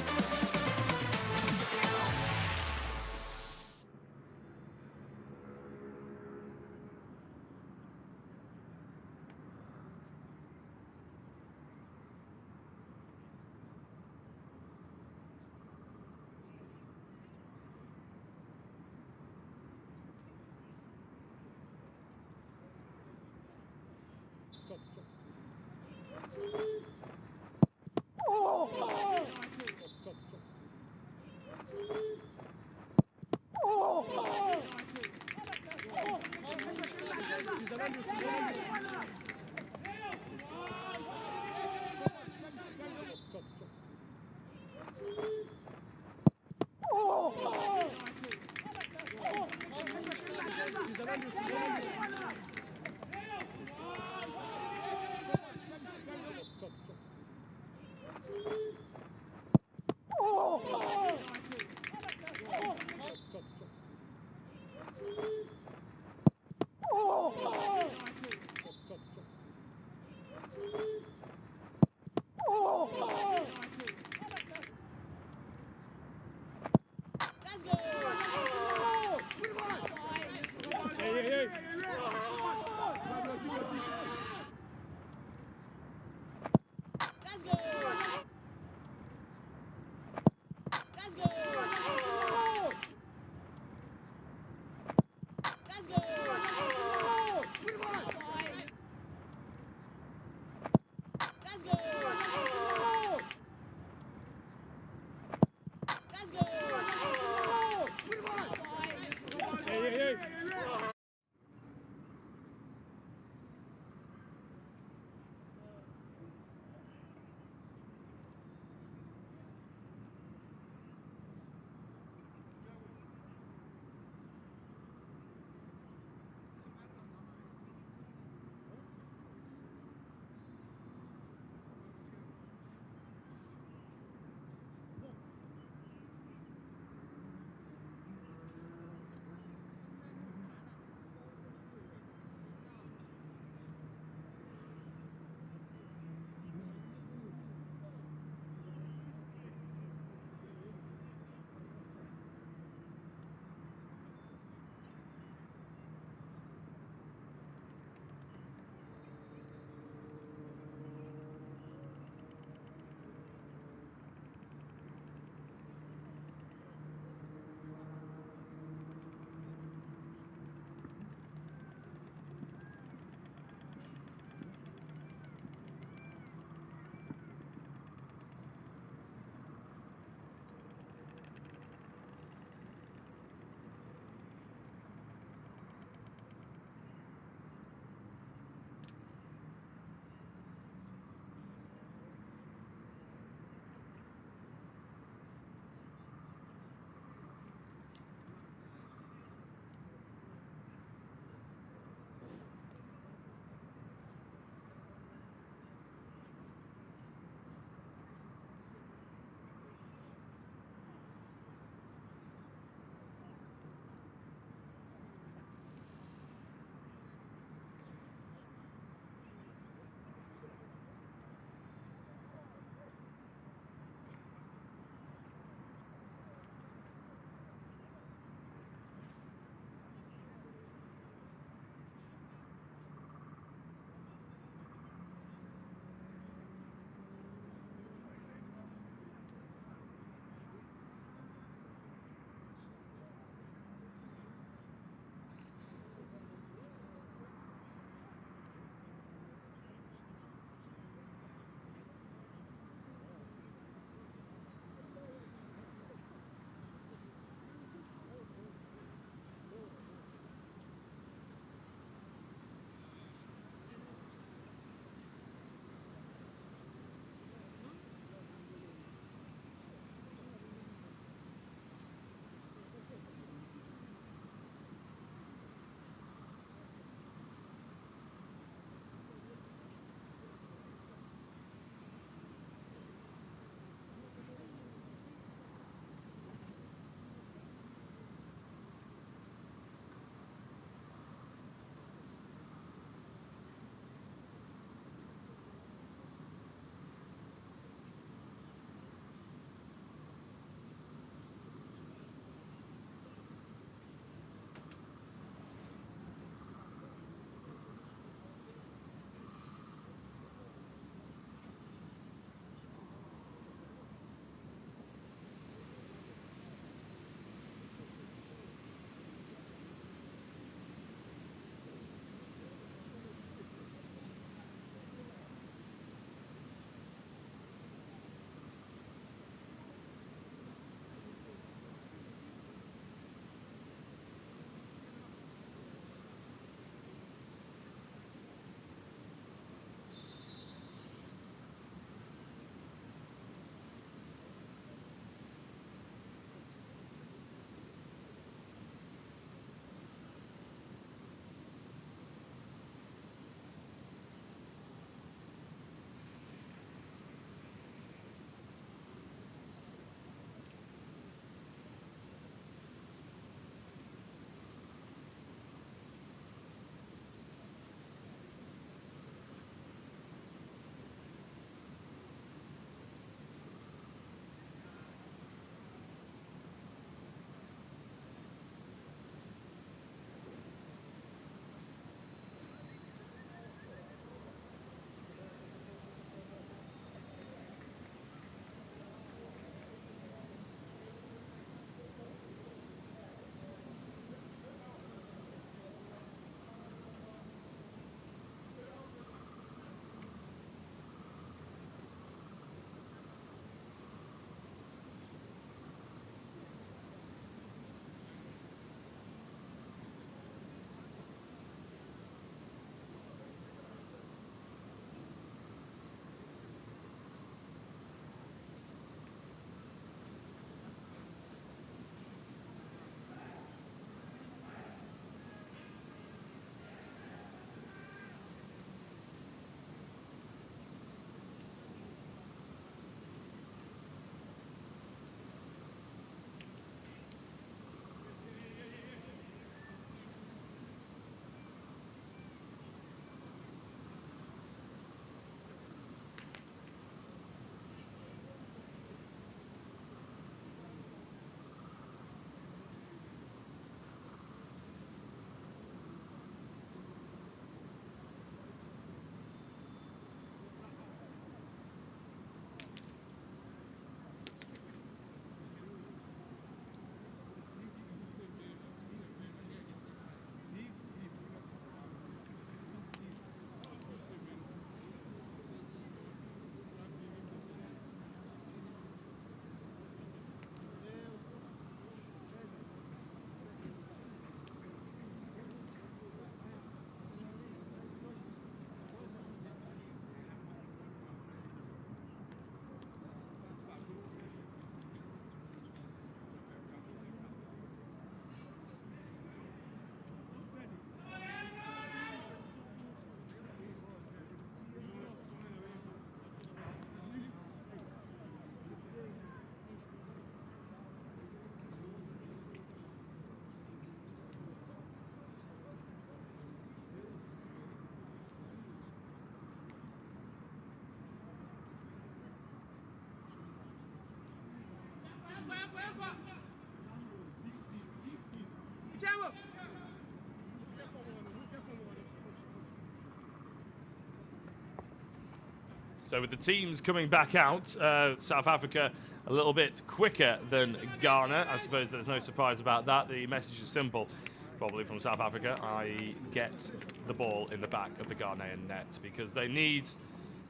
[SPEAKER 1] So with the teams coming back out, South Africa a little bit quicker than Ghana. I suppose there's no surprise about that. The message is simple, probably from South Africa. I get the ball in the back of the Ghanaian net because they need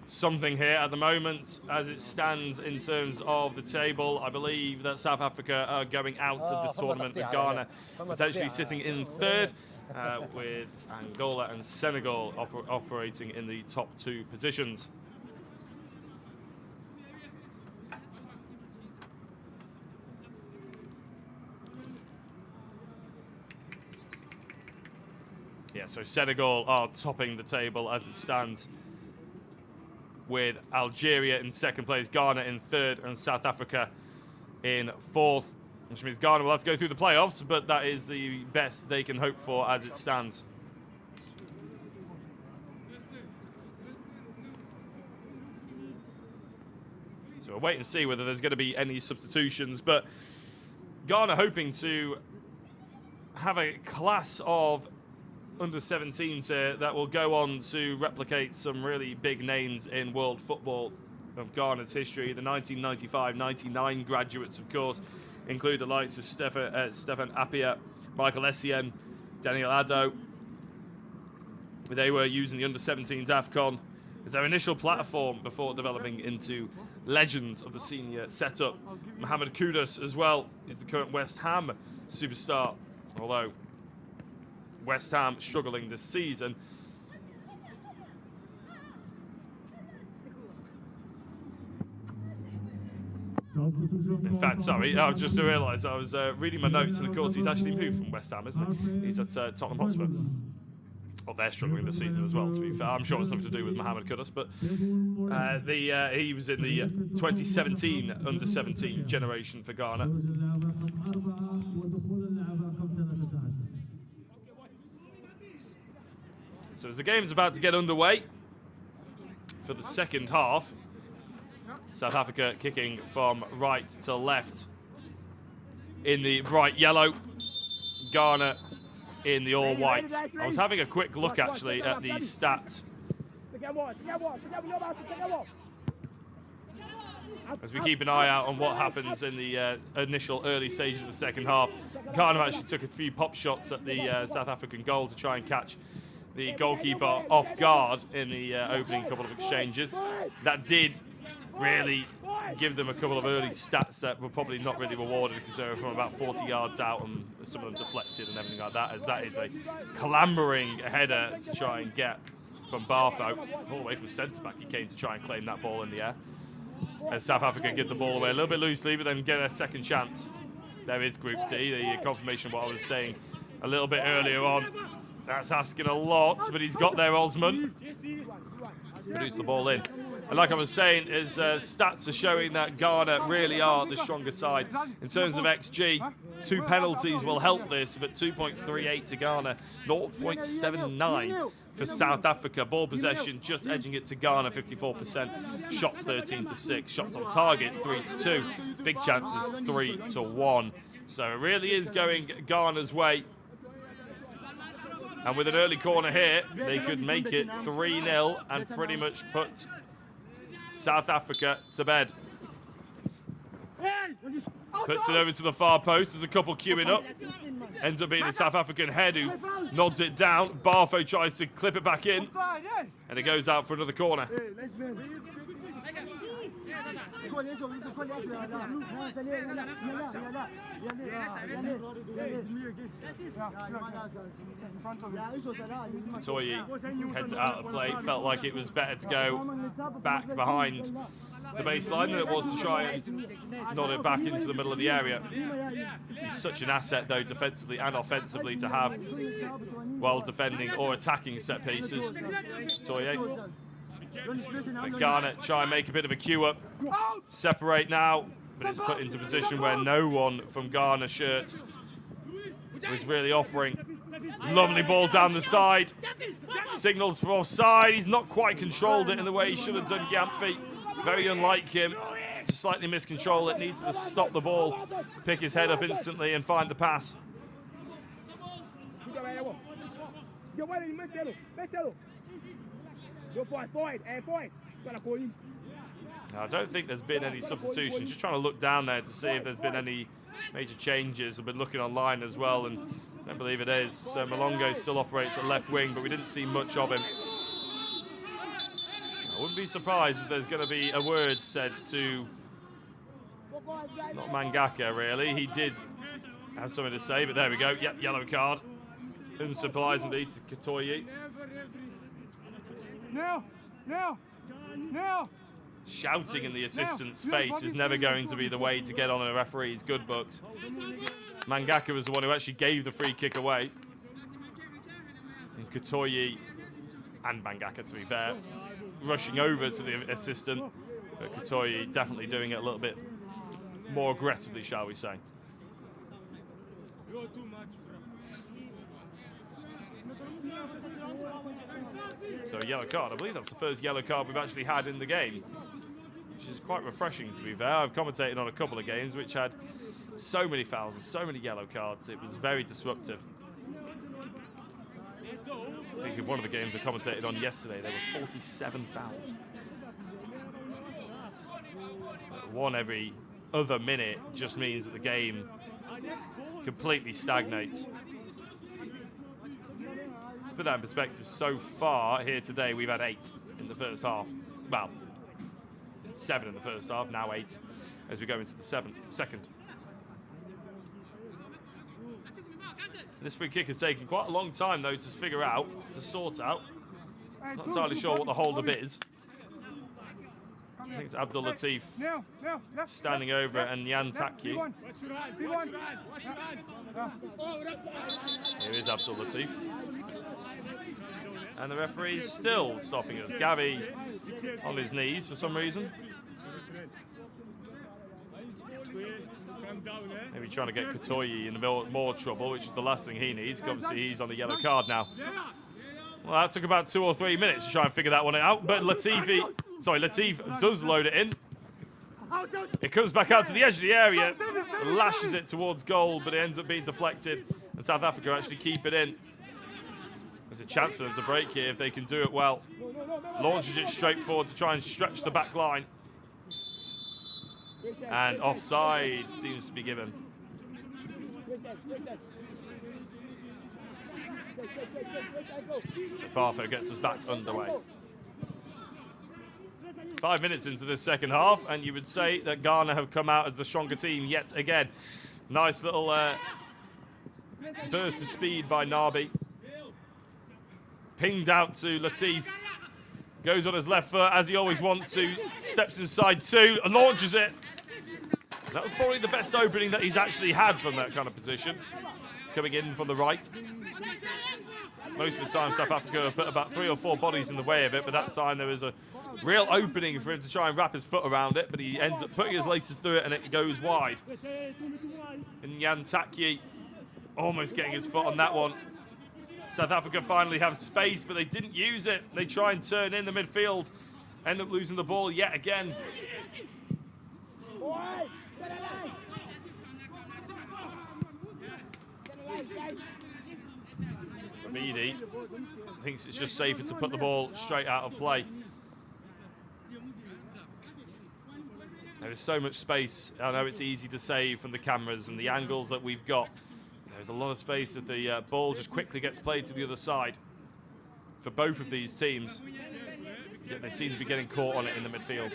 [SPEAKER 1] something here at the moment as it stands in terms of the table. I believe that South Africa are going out of this tournament with Ghana potentially sitting in third, with Angola and Senegal operating in the top 2 positions. Yeah, so Senegal are topping the table as it stands, with Algeria in second place, Ghana in third, and South Africa in fourth, which means Ghana will have to go through the playoffs, but that is the best they can hope for as it stands. So we'll wait and see whether there's going to be any substitutions, but Ghana hoping to have a class of under-17s here that will go on to replicate some really big names in world football of Ghana's history. The 1995-99 graduates, of course, include the likes of Stefan Appiah, Michael Essien, Daniel Addo. They were using the under-17s AFCON as their initial platform before developing into legends of the senior setup. Mohamed Kudus as well is the current West Ham superstar, although West Ham struggling this season. In fact, sorry, I just realised I was reading my notes, and of course he's actually moved from West Ham, isn't he? He's at Tottenham Hotspur. Well, they're struggling this season as well, to be fair. I'm sure it's nothing to do with Mohamed Kudus, but he was in the 2017 under-17 generation for Ghana. So as the game's about to get underway for the second half, South Africa kicking from right to left in the bright yellow, Ghana in the all white. I was having a quick look actually at the stats as we keep an eye out on what happens in the initial early stages of the second half. Ghana actually took a few pop shots at the South African goal to try and catch the goalkeeper off guard in the opening couple of exchanges. That did really give them a couple of early stats that were probably not really rewarded because they were from about 40 yards out and some of them deflected and everything like that, as that is a clambering header to try and get from Barfo. All the way from centre-back he came to try and claim that ball in the air. As South Africa give the ball away a little bit loosely, but then get a second chance. There is Group D, the confirmation of what I was saying a little bit earlier on. That's asking a lot, but he's got there, Osman. Produced the ball in. And like I was saying, his stats are showing that Ghana really are the stronger side. In terms of XG, 2 penalties will help this, but 2.38 to Ghana, 0.79 for South Africa. Ball possession just edging it to Ghana, 54%. Shots 13-6. Shots on target, 3-2. Big chances, 3-1. So it really is going Ghana's way. And with an early corner here, they could make it 3-0 and pretty much put South Africa to bed. Puts it over to the far post. There's a couple queuing up. Ends up being a South African head who nods it down. Barfo tries to clip it back in. And it goes out for another corner. Toye heads it out of play. Felt like it was better to go back behind the baseline than it was to try and nod it back into the middle of the area. He's such an asset, though, defensively and offensively, to have while defending or attacking set pieces. Toye. But Ghana try and make a bit of a queue up. Separate now, but it's put into position where no one from Ghana's shirt was really offering. Lovely ball down the side. Signals for offside. He's not quite controlled it in the way he should have done, Gyamfi. Very unlike him. To slightly miscontrol it, needs to stop the ball, pick his head up instantly and find the pass. Now, I don't think there's been any substitutions. Just trying to look down there to see if there's been any major changes. I've been looking online as well, and I don't believe it is. So Malongo still operates at left wing, but we didn't see much of him. I wouldn't be surprised if there's going to be a word said to, not Mangaka really. He did have something to say, but there we go. Yep, yellow card. Unsurprisingly to Katoyi.
[SPEAKER 2] Now.
[SPEAKER 1] Shouting in the assistant's face is never going to be the way to get on a referee's good books. Mangaka was the one who actually gave the free kick away. And Katoyi and Mangaka, to be fair, rushing over to the assistant. But Katoyi definitely doing it a little bit more aggressively, shall we say. So a yellow card. I believe that's the first yellow card we've actually had in the game, which is quite refreshing, to be fair. I've commentated on a couple of games which had so many fouls and so many yellow cards. It was very disruptive. I think in one of the games I commentated on yesterday, there were 47 fouls. One every other minute just means that the game completely stagnates. To put that in perspective, so far here today, we've had 8 in the first half. Well, 7 in the first half, now 8 as we go into the second. This free kick has taken quite a long time, though, to figure out, to sort out. Not entirely sure what the hold-up is. I think it's Abdul Latif standing over and Jan Takyi. Here is Abdul Latif. And the referee is still stopping us. Gavi on his knees for some reason. Maybe trying to get Katoyi in more trouble, which is the last thing he needs, because obviously he's on a yellow card now. Well, that took about 2 or 3 minutes to try and figure that one out, but Latif does load it in. It comes back out to the edge of the area, lashes it towards goal, but it ends up being deflected, and South Africa actually keep it in. There's a chance for them to break here if they can do it well. Launches it straight forward to try and stretch the back line. And offside seems to be given. So Barfo gets us back underway. 5 minutes into this second half, and you would say that Ghana have come out as the stronger team yet again. Nice little burst of speed by Nabi. Pinged out to Latif. Goes on his left foot, as he always wants to. Steps inside 2, and launches it. That was probably the best opening that he's actually had from that kind of position. Coming in from the right. Most of the time, South Africa put about 3 or 4 bodies in the way of it, but that time there was a real opening for him to try and wrap his foot around it, but he ends up putting his laces through it, and it goes wide. And Jan Takyi almost getting his foot on that one. South Africa finally have space, but they didn't use it. They try and turn in the midfield, end up losing the ball yet again. Abidi thinks it's just safer to put the ball straight out of play. There is so much space. I know it's easy to say from the cameras and the angles that we've got. There's a lot of space that the ball just quickly gets played to the other side. For both of these teams, they seem to be getting caught on it in the midfield.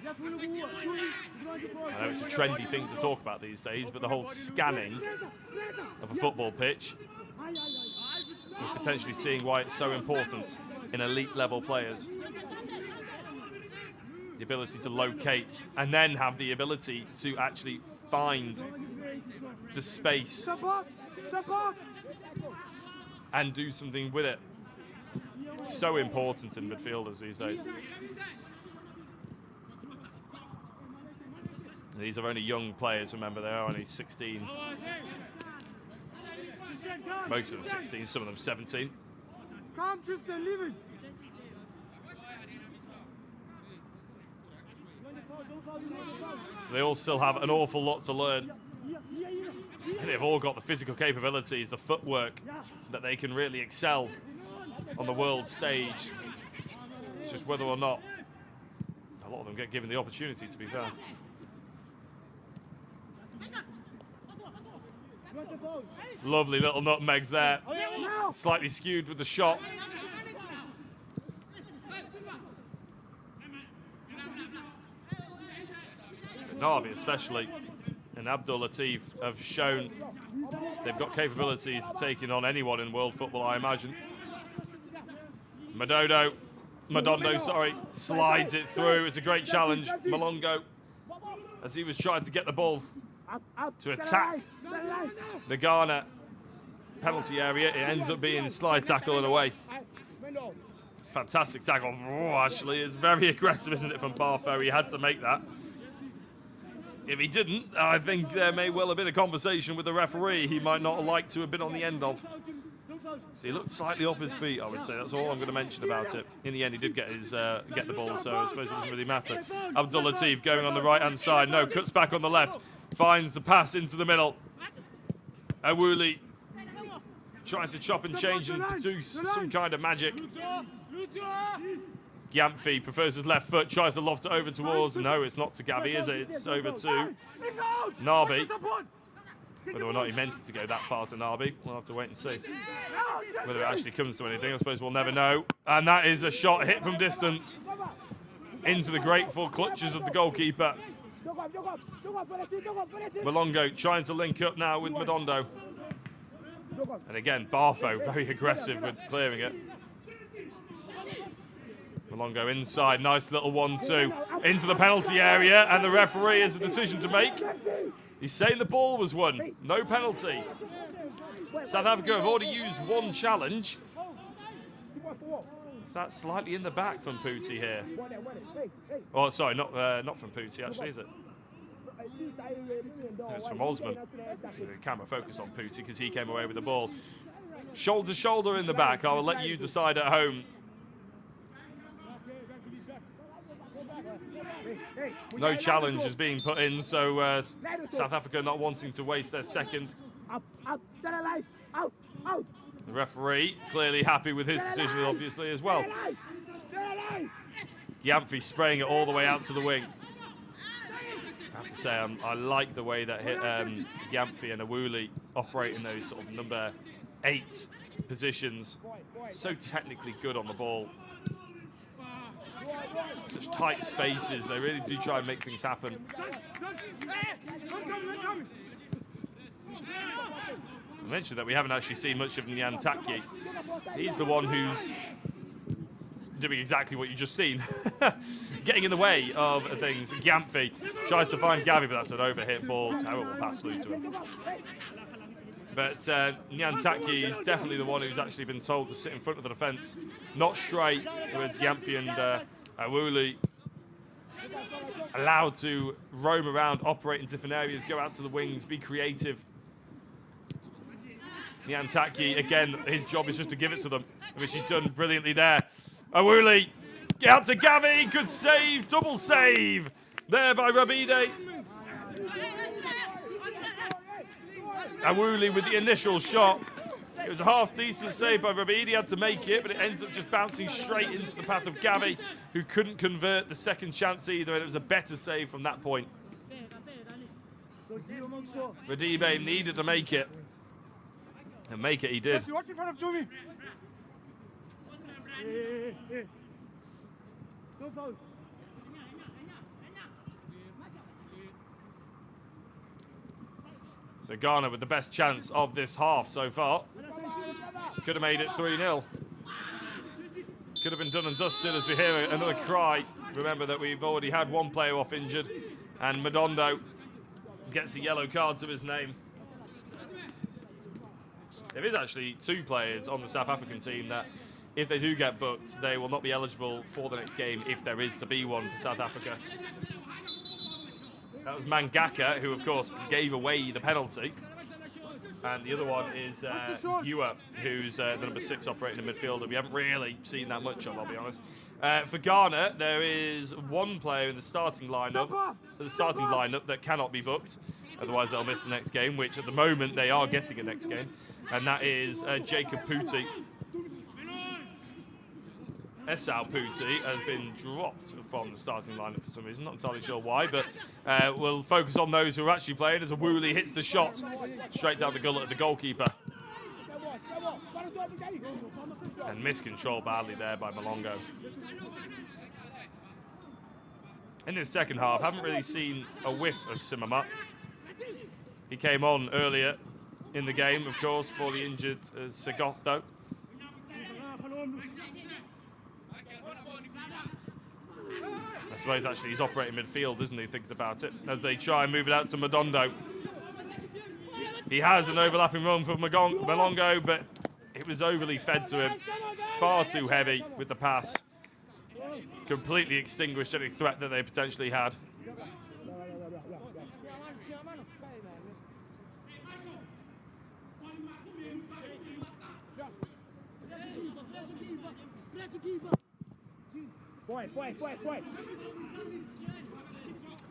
[SPEAKER 1] I know it's a trendy thing to talk about these days, but the whole scanning of a football pitch, we're potentially seeing why it's so important in elite level players. The ability to locate and then have the ability to actually find the space and do something with it. So important in midfielders these days. These are only young players, remember, they are only 16. Most of them 16, some of them 17. So they all still have an awful lot to learn. And they've all got the physical capabilities, the footwork, that they can really excel on the world stage. It's just whether or not a lot of them get given the opportunity, to be fair. Lovely little nutmegs there. Slightly skewed with the shot. But Nabi especially and Abdul Latif have shown they've got capabilities of taking on anyone in world football, I imagine. Madondo, sorry, slides it through. It's a great challenge. Malongo, as he was trying to get the ball to attack the Ghana penalty area, it ends up being a slide tackle and away. Fantastic tackle. Oh, actually, it's very aggressive, isn't it, from Barfow? He had to make that. If he didn't, I think there may well have been a conversation with the referee he might not have liked to have been on the end of. So he looked slightly off his feet, I would say. That's all I'm going to mention about it. In the end, he did get the ball, so I suppose it doesn't really matter. Abdul Latif going on the right-hand side. No, cuts back on the left. Finds the pass into the middle. Awuli trying to chop and change and produce some kind of magic. Gyamfi prefers his left foot, tries to loft it over towards. No, it's not to Gavi, is it? It's over to Nabi. Whether or not he meant it to go that far to Nabi, we'll have to wait and see. Whether it actually comes to anything, I suppose we'll never know. And that is a shot hit from distance into the grateful clutches of the goalkeeper. Malongo trying to link up now with Madondo. And again, Barfow very aggressive with clearing it. Malongo inside, nice little 1-2 into the penalty area, and the referee has a decision to make. He's saying the ball was won, no penalty. South Africa have already used one challenge. Is that slightly in the back from Pooty here? Oh, sorry, not from Pooty actually, is it? No, it's from Osman. The camera focused on Pooty because he came away with the ball. Shoulder to shoulder in the back. I will let you decide at home. No challenge is being put in, so South Africa not wanting to waste their second. The referee clearly happy with his decision, obviously, as well. Gyamfi spraying it all the way out to the wing. I have to say, I like the way that Gyamfi and Awuli operate in those sort of number 8 positions. So technically good on the ball. Such tight spaces, they really do try and make things happen. I mentioned that we haven't actually seen much of Nyan Taki. He's the one who's doing exactly what you just seen. Getting in the way of things. Gyamfi tries to find Gavi, but that's an overhit ball. Terrible pass through to him. But Nyan Taki is definitely the one who's actually been told to sit in front of the defence. Not straight, whereas Gyamfi and Awuli allowed to roam around, operate in different areas, go out to the wings, be creative. Nyan Taki, again, his job is just to give it to them, which he's done brilliantly there. Awuli, get out to Gavi, good save, double save there by Rabide. Awuli with the initial shot. It was a half-decent save by Rabide, he had to make it, but it ends up just bouncing straight into the path of Gavi, who couldn't convert the second chance either, and it was a better save from that point. Rabide needed to make it, and make it he did. So Ghana with the best chance of this half so far. Could have made it 3-0. Could have been done and dusted as we hear another cry. Remember that we've already had one player off injured, and Madondo gets a yellow card to his name. There is actually 2 players on the South African team that, if they do get booked, they will not be eligible for the next game if there is to be one for South Africa. That was Mangaka, who of course gave away the penalty. And the other one is Ewa, who's the number 6 operating in midfielder. We haven't really seen that much of, I'll be honest. For Ghana, there is one player in the starting lineup that cannot be booked. Otherwise, they'll miss the next game, which at the moment they are getting a next game. And that is Jacob Pooty. Esau Puti has been dropped from the starting lineup for some reason. Not entirely sure why, but we'll focus on those who are actually playing as Awuli hits the shot straight down the gullet of the goalkeeper. And miscontrolled badly there by Malongo. In this second half, haven't really seen a whiff of Simama. He came on earlier in the game, of course, for the injured Segot, though. I suppose actually he's operating midfield, isn't he, thinking about it, as they try and move it out to Madondo. He has an overlapping run for Malongo, but it was overly fed to him. Far too heavy with the pass. Completely extinguished any threat that they potentially had.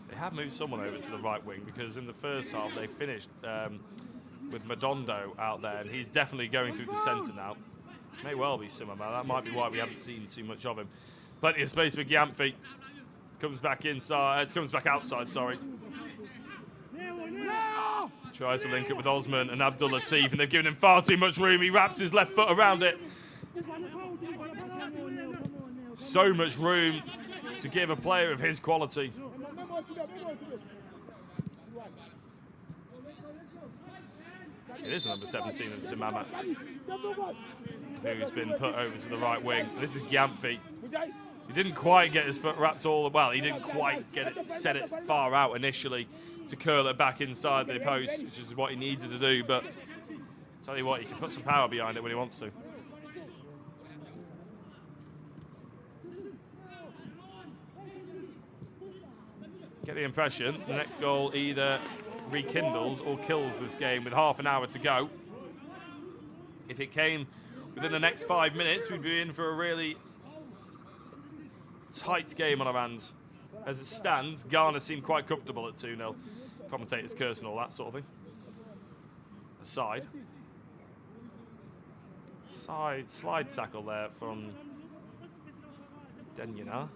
[SPEAKER 1] They have moved someone over to the right wing because in the first half they finished with Madondo out there, and he's definitely going through the centre now. May well be Simama. That might be why we haven't seen too much of him. Plenty of space for Gyamfi. Comes back inside. Comes back outside. Sorry. Tries to link up with Osman and Abdul Latif, and they've given him far too much room. He wraps his left foot around it. So much room to give a player of his quality. It is number 17 of Simama, who's been put over to the right wing. This is Gyamfi. He didn't quite get his foot wrapped all well. He didn't quite get it, set it far out initially to curl it back inside the post, which is what he needed to do. But tell you what, he can put some power behind it when he wants to. Get the impression the next goal either rekindles or kills this game with half an hour to go. If it came within the next 5 minutes, we'd be in for a really tight game on our hands. As it stands, Ghana seem quite comfortable at 2-0. Commentators curse and all that sort of thing. Aside. Slide tackle there from Denyana.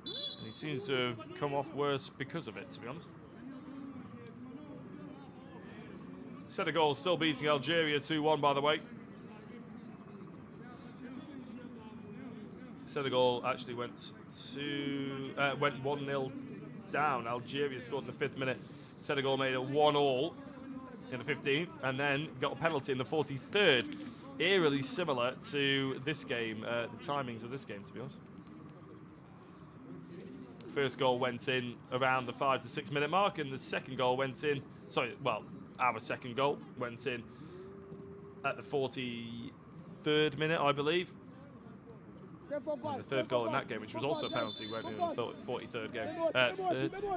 [SPEAKER 1] And he seems to have come off worse because of it, to be honest. Senegal still beating Algeria 2-1, by the way. Senegal actually went 1-0 down. Algeria scored in the 5th minute. Senegal made it 1-1 in the 15th, and then got a penalty in the 43rd. Eerily similar to this game, the timings of this game, to be honest. First goal went in around the 5 to 6 minute mark, and the second goal went in. Our second goal went in at the 43rd minute, I believe. And the third goal in that game, which was also a penalty, went in the 43rd game.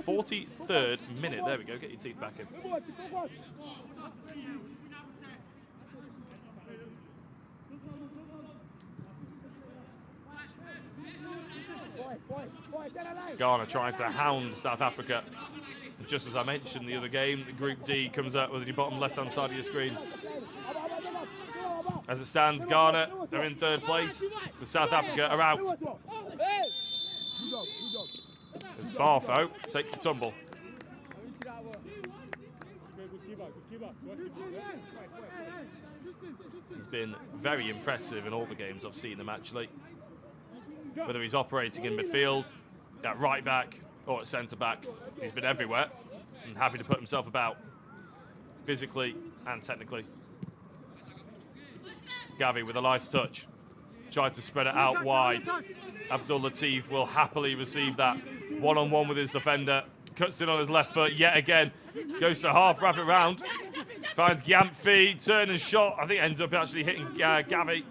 [SPEAKER 1] 43rd minute. There we go. Get your teeth back in. Ghana trying to hound South Africa. And just as I mentioned the other game, Group D comes out with the bottom left-hand side of your screen. As it stands, Ghana are in 3rd place. The South Africa are out. As Barfo takes a tumble. He's been very impressive in all the games I've seen him, actually. Whether he's operating in midfield, at right back, or at centre back, he's been everywhere and happy to put himself about, physically and technically. Gavi with a nice touch, tries to spread it out wide. Abdul Latif will happily receive that one-on-one with his defender. Cuts in on his left foot yet again. Goes to half, wrap it round. Finds Gyamfi, turn and shot. I think ends up actually hitting Gavi.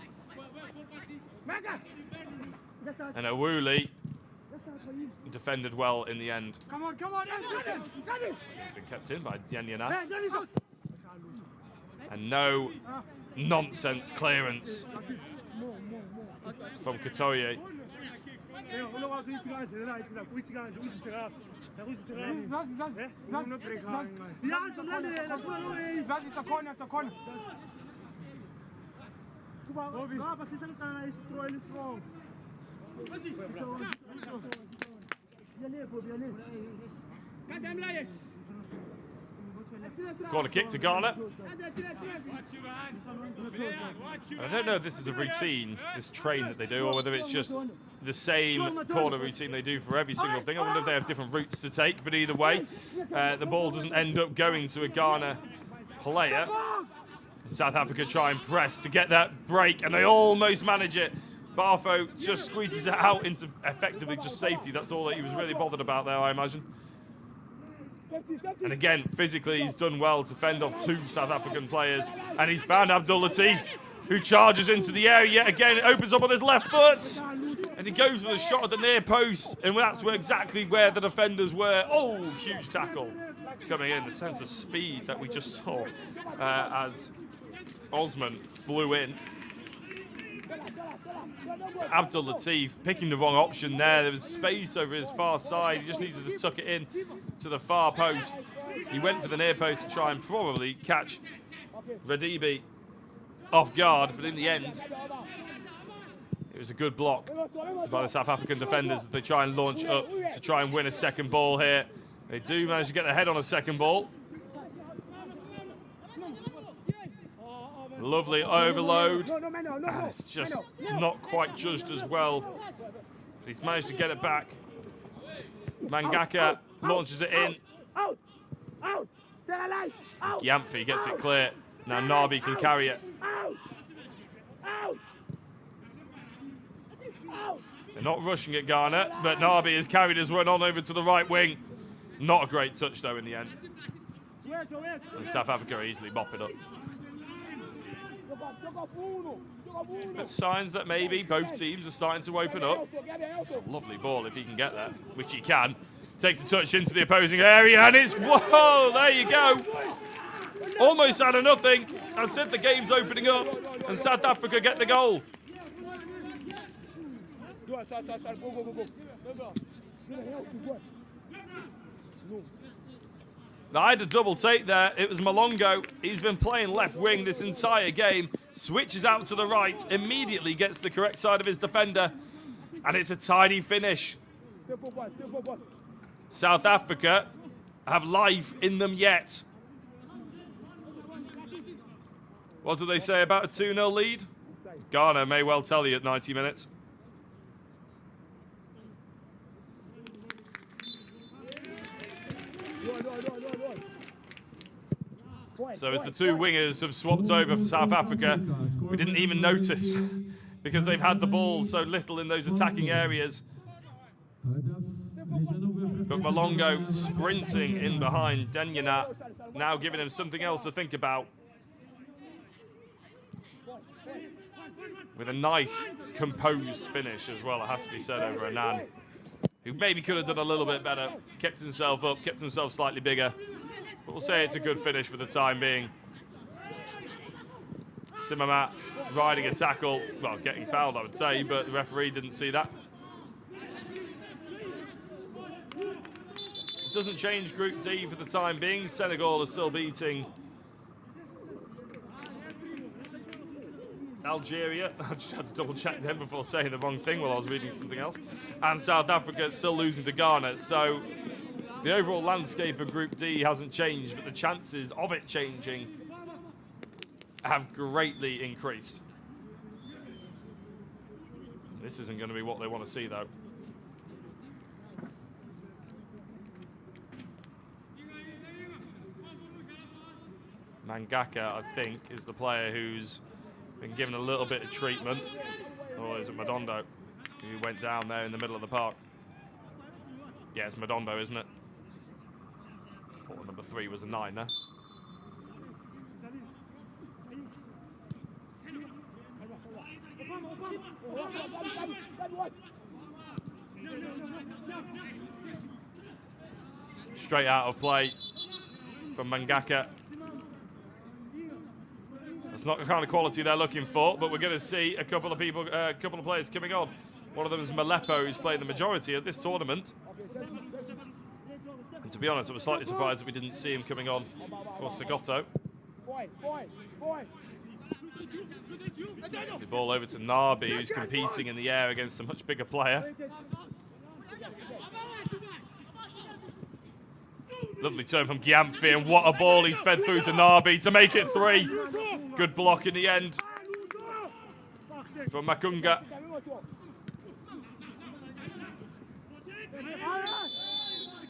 [SPEAKER 1] And Awuli defended well in the end.
[SPEAKER 2] Come on, come on.
[SPEAKER 1] He's been kept in by Denyana. And no nonsense clearance from Katoye. Corner kick to Ghana. I don't know if this is a routine, this train that they do, or whether it's just the same corner routine they do for every single thing. I wonder if they have different routes to take, but either way, the ball doesn't end up going to a Ghana player. South Africa try and press to get that break, and they almost manage it. Barfo just squeezes it out into effectively just safety. That's all that he was really bothered about there, I imagine. And again, physically, he's done well to fend off two South African players. And he's found Abdul Latif, who charges into the area yet again. It opens up on his left foot. And he goes for the shot at the near post. And that's exactly where the defenders were. Oh, huge tackle coming in. The sense of speed that we just saw as Osman flew in. Abdul Latif picking the wrong option there. There was space over his far side. He just needed to tuck it in to the far post. He went for the near post to try and probably catch Radibi off guard, but in the end, it was a good block by the South African defenders as they try and launch up to try and win a second ball here. They do manage to get their head on a second ball. Lovely overload, and it's just not quite judged as well. But he's managed to get it back. Mangaka launches it in. Gyamfi gets it clear. Now Nabi can carry it. They're not rushing at Ghana, but Nabi has carried his run on over to the right wing. Not a great touch though in the end. And South Africa easily mop it up. But signs that maybe both teams are starting to open up. It's a lovely ball if he can get there, which he can. Takes a touch into the opposing area, and it's, whoa, there you go. Almost out of nothing. I said the game's opening up, and South Africa get the goal. I had a double take there. It was Malongo. He's been playing left wing this entire game. Switches out to the right. Immediately gets the correct side of his defender. And it's a tidy finish. South Africa have life in them yet. What do they say about a 2-0 lead? Ghana may well tell you at 90 minutes. So as the two wingers have swapped over for South Africa, we didn't even notice because they've had the ball so little in those attacking areas. But Malongo sprinting in behind Denyana, now giving him something else to think about. With a nice, composed finish as well, it has to be said, over Anand, who maybe could have done a little bit better, kept himself up, kept himself slightly bigger. But we'll say it's a good finish for the time being. Simamat riding a tackle, well, getting fouled, I would say, but the referee didn't see that. It doesn't change Group D for the time being. Senegal is still beating Algeria. I just had to double check them before saying the wrong thing while I was reading something else. And South Africa is still losing to Ghana. So the overall landscape of Group D hasn't changed, but the chances of it changing have greatly increased. This isn't going to be what they want to see, though. Mangaka, I think, is the player who's been given a little bit of treatment. Or is it Madondo, who went down there in the middle of the park? Yeah, it's Madondo, isn't it? I thought number 3 was a 9 there. Straight out of play from Mangaka. That's not the kind of quality they're looking for, but we're going to see a couple of people, a couple of players coming on. One of them is Malepo, who's played the majority of this tournament. And to be honest, I was slightly surprised that we didn't see him coming on for Segotto. The ball over to Narby, who's competing in the air against a much bigger player. Lovely turn from Gyamfi, and what a ball he's fed through to Narby to make it 3. Good block in the end from Makunga.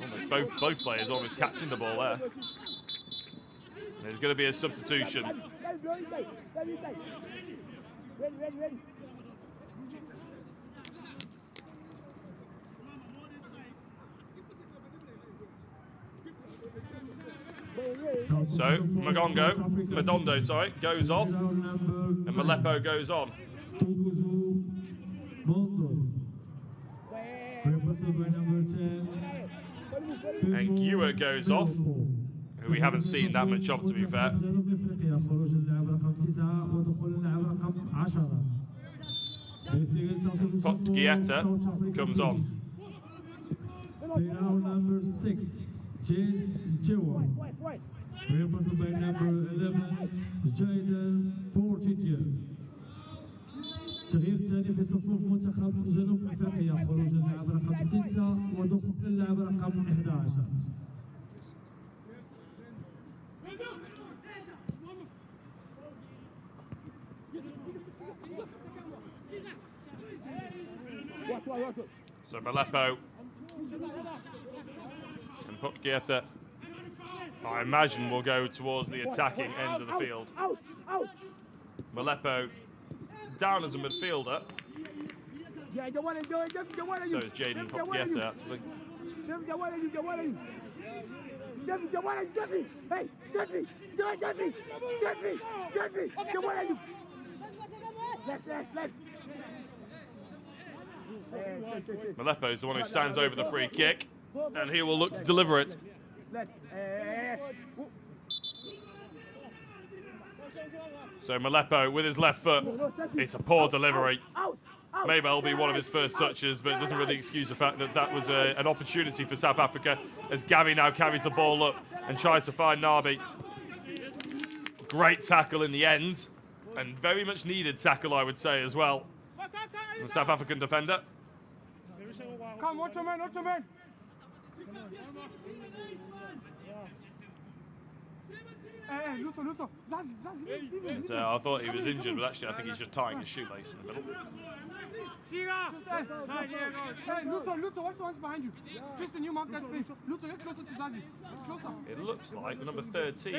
[SPEAKER 1] Almost both players almost catching the ball there. There's going to be a substitution. So Madondo, goes off, and Malepo goes on. And Gua goes off, who we haven't seen that much of, to be fair. Potgieta comes on.
[SPEAKER 3] Number 6, represented by number 11 جايدن بورتيجيا. تغيير ثاني في صفوف منتخب جنوب افريقيا، خروج اللاعب رقم 6 ودخول اللاعب رقم 11.
[SPEAKER 1] So Malepo and Potgieta, I imagine, will go towards the attacking end of the field. Malepo down as a midfielder. So is Jaden Potgieta, actually. Malepo is the one who stands over the free kick, and he will look to deliver it. So Malepo with his left foot. It's a poor delivery. Maybe it'll be one of his first touches, but it doesn't really excuse the fact that that was an opportunity for South Africa, as Gavi now carries the ball up and tries to find Narby. Great tackle in the end, and very much needed tackle, I would say, as well. The South African defender.
[SPEAKER 2] Come, watch your man, watch your man.
[SPEAKER 1] I thought he was injured, but actually I think he's just tying his shoelace in the middle.
[SPEAKER 2] Luther, what's the ones behind you? Just a new mark that space. Luther, get closer to Zazi. Closer.
[SPEAKER 1] It looks like the number 13.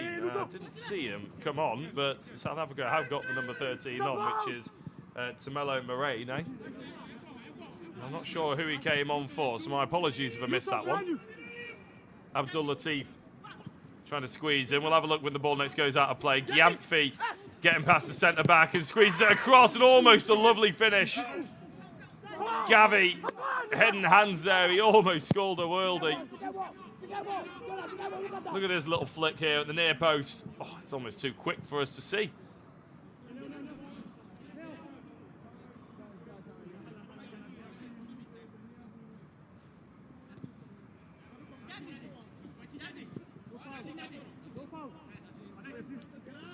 [SPEAKER 1] Didn't see him come on, but South Africa have got the number 13 on, which is Tumelo Moraine. I'm not sure who he came on for, so my apologies if I missed that one. Abdul Latif trying to squeeze in. We'll have a look when the ball next goes out of play. Gyamfi getting past the centre-back and squeezes it across, and almost a lovely finish. Gavi, head and hands there. He almost scored a worldie. Look at this little flick here at the near post. Oh, it's almost too quick for us to see.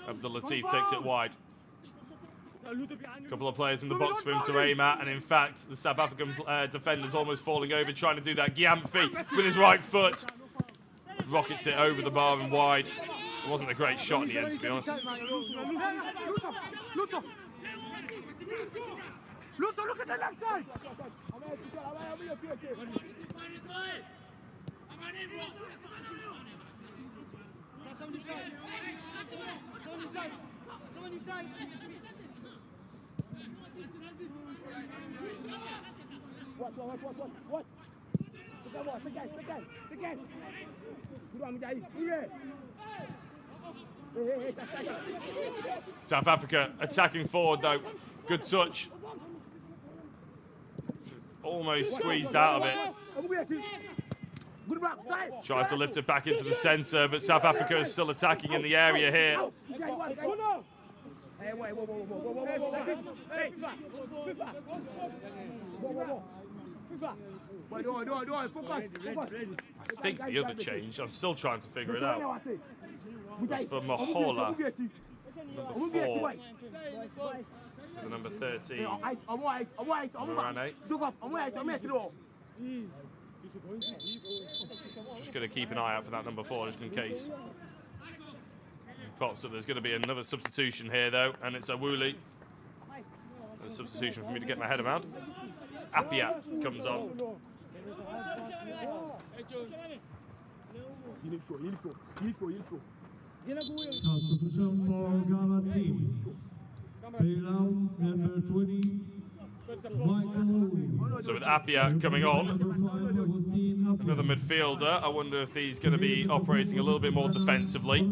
[SPEAKER 1] Abdul Latif takes it wide. A couple of players in the box for him to aim at, and in fact, the South African defender's almost falling over trying to do that. Gyamfi with his right foot rockets it over the bar and wide. It wasn't a great shot in the end, to be honest.
[SPEAKER 2] Luther, look at the left side. What?
[SPEAKER 1] South Africa attacking forward though. Good touch. Almost squeezed out of it. Tries to lift it back into the centre, but South Africa is still attacking in the area here. I think the other change, I'm still trying to figure it out, was for Mahola. number 4 for the number 13. Morane. Just going to keep an eye out for that number 4, just in case he pops up. There's going to be another substitution here, though, and it's a Woolley. A substitution for me to get my head around. Appiah comes on.
[SPEAKER 3] Substitution for Ghana team. Playground number 20.
[SPEAKER 1] So with Appiah coming on, another midfielder, I wonder if he's going to be operating a little bit more defensively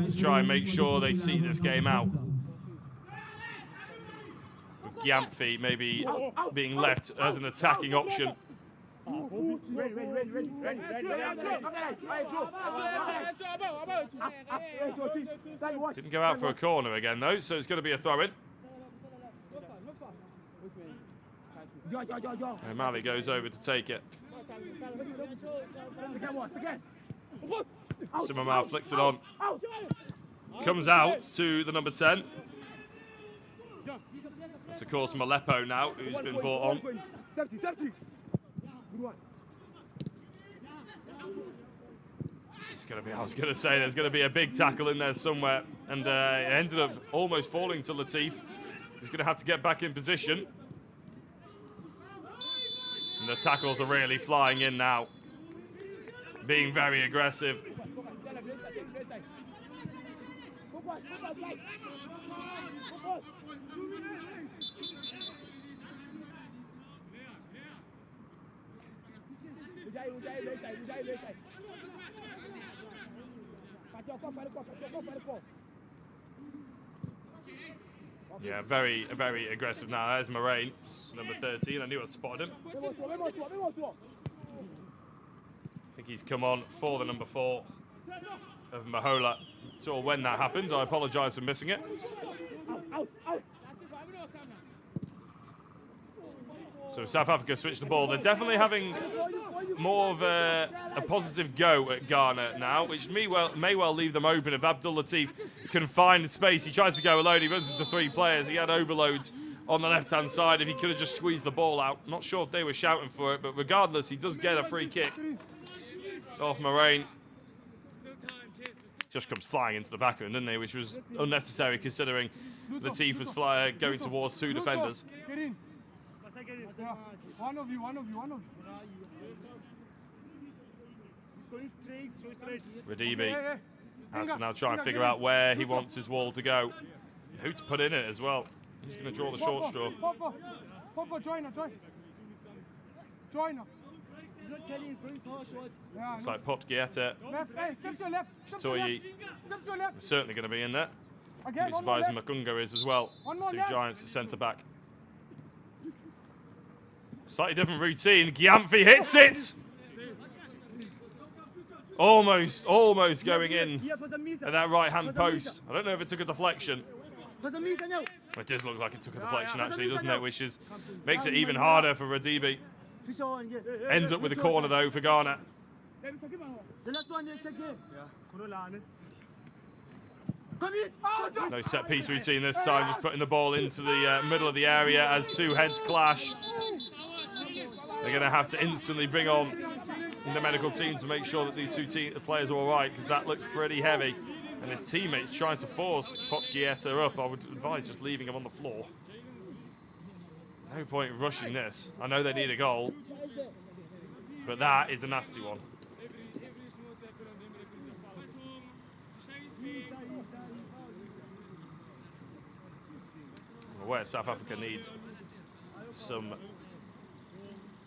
[SPEAKER 1] to try and make sure they see this game out. With Gyamfi maybe being left as an attacking option. Didn't go out for a corner again though, so it's going to be a throw-in. And Mali goes over to take it. Simmermouth flicks it on. Comes out to the number 10. That's of course Malepo now, who's been brought on. It's going to be, I was going to say, there's going to be a big tackle in there somewhere. And it ended up almost falling to Latif. He's going to have to get back in position. And the tackles are really flying in now. Being very aggressive. Yeah, very aggressive now. There's Moraine, number 13. I knew I'd spotted him. I think he's come on for the number 4 of Mahola. So when that happened, I apologise for missing it. So South Africa switched the ball. They're definitely having more of a positive go at Ghana now, which may well leave them open. If Abdul Latif can find space, he tries to go alone, he runs into 3 players. He had overloads on the left-hand side. If he could have just squeezed the ball out. Not sure if they were shouting for it, but regardless, he does get a free kick off Moraine. Just comes flying into the back of him, didn't he? Which was unnecessary considering Latif was going towards 2 defenders.
[SPEAKER 2] Yeah. One of you.
[SPEAKER 1] Radibi has to now try and figure out where he wants his wall to go. And who to put in it as well. He's going to draw the short straw.
[SPEAKER 2] Papa, join her.
[SPEAKER 1] Looks like Pot Gieta.
[SPEAKER 2] Left, hey, step to your left.
[SPEAKER 1] Toyi
[SPEAKER 2] Step to your left.
[SPEAKER 1] is certainly going to be in there.
[SPEAKER 2] Again,
[SPEAKER 1] Be surprised if Makunga is as well. 2 giants at centre back. Slightly different routine. Gyamfi hits it! Almost going in at that right-hand post. I don't know if it took a deflection. It does look like it took a deflection, actually, doesn't it? Which makes it even harder for Radibi. Ends up with a corner, though, for Ghana. No set-piece routine this time, just putting the ball into the middle of the area as 2 heads clash. They're going to have to instantly bring on the medical team to make sure that these 2 players are all right, because that looked pretty heavy. And his teammates trying to force Pot Gieta up. I would advise just leaving him on the floor. No point rushing this. I know they need a goal, but that is a nasty one. I'm aware South Africa needs some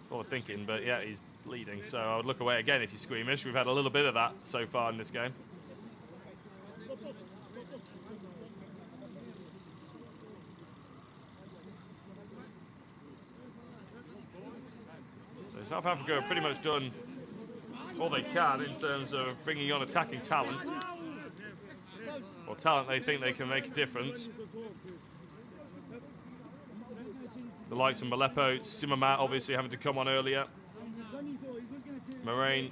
[SPEAKER 1] forward thinking, but yeah, he's bleeding, so I would look away again if you're squeamish. We've had a little bit of that so far in this game. So South Africa have pretty much done all they can in terms of bringing on attacking talent, or talent they think they can make a difference. The likes of Malepo, Simmermat obviously having to come on earlier. Moraine,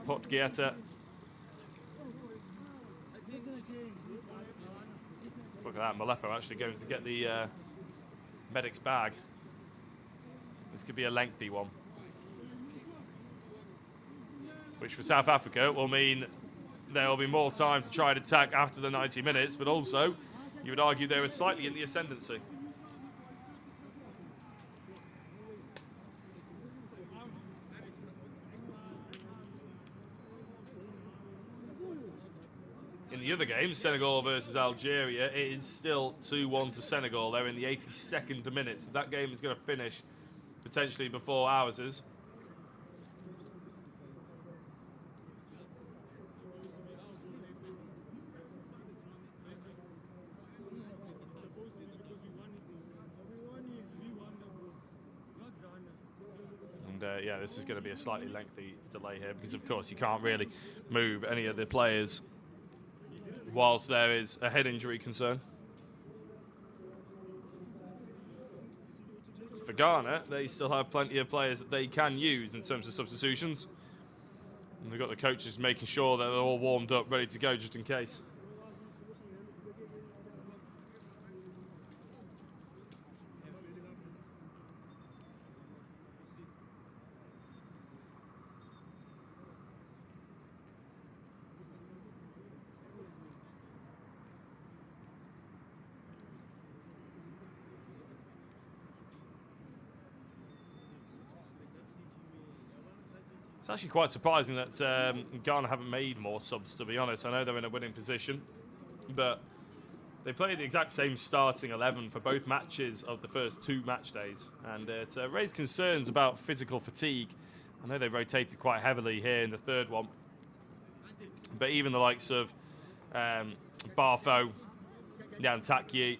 [SPEAKER 1] Pot Gieta. Look at that, Malepo actually going to get the medic's bag. This could be a lengthy one, which for South Africa will mean there will be more time to try and attack after the 90 minutes, but also you would argue they were slightly in the ascendancy. In the other game, Senegal versus Algeria, it is still 2-1 to Senegal. They're in the 82nd minute, so that game is going to finish potentially before ours is. And yeah, this is going to be a slightly lengthy delay here because, of course, you can't really move any of the players whilst there is a head injury concern. For Ghana, they still have plenty of players that they can use in terms of substitutions. And they've got the coaches making sure that they're all warmed up, ready to go just in case. It's actually quite surprising that Ghana haven't made more subs, to be honest. I know they're in a winning position, but they played the exact same starting 11 for both matches of the first 2 match days, and it raised concerns about physical fatigue. I know they rotated quite heavily here in the third one, but even the likes of Barfo, Nyantakyi,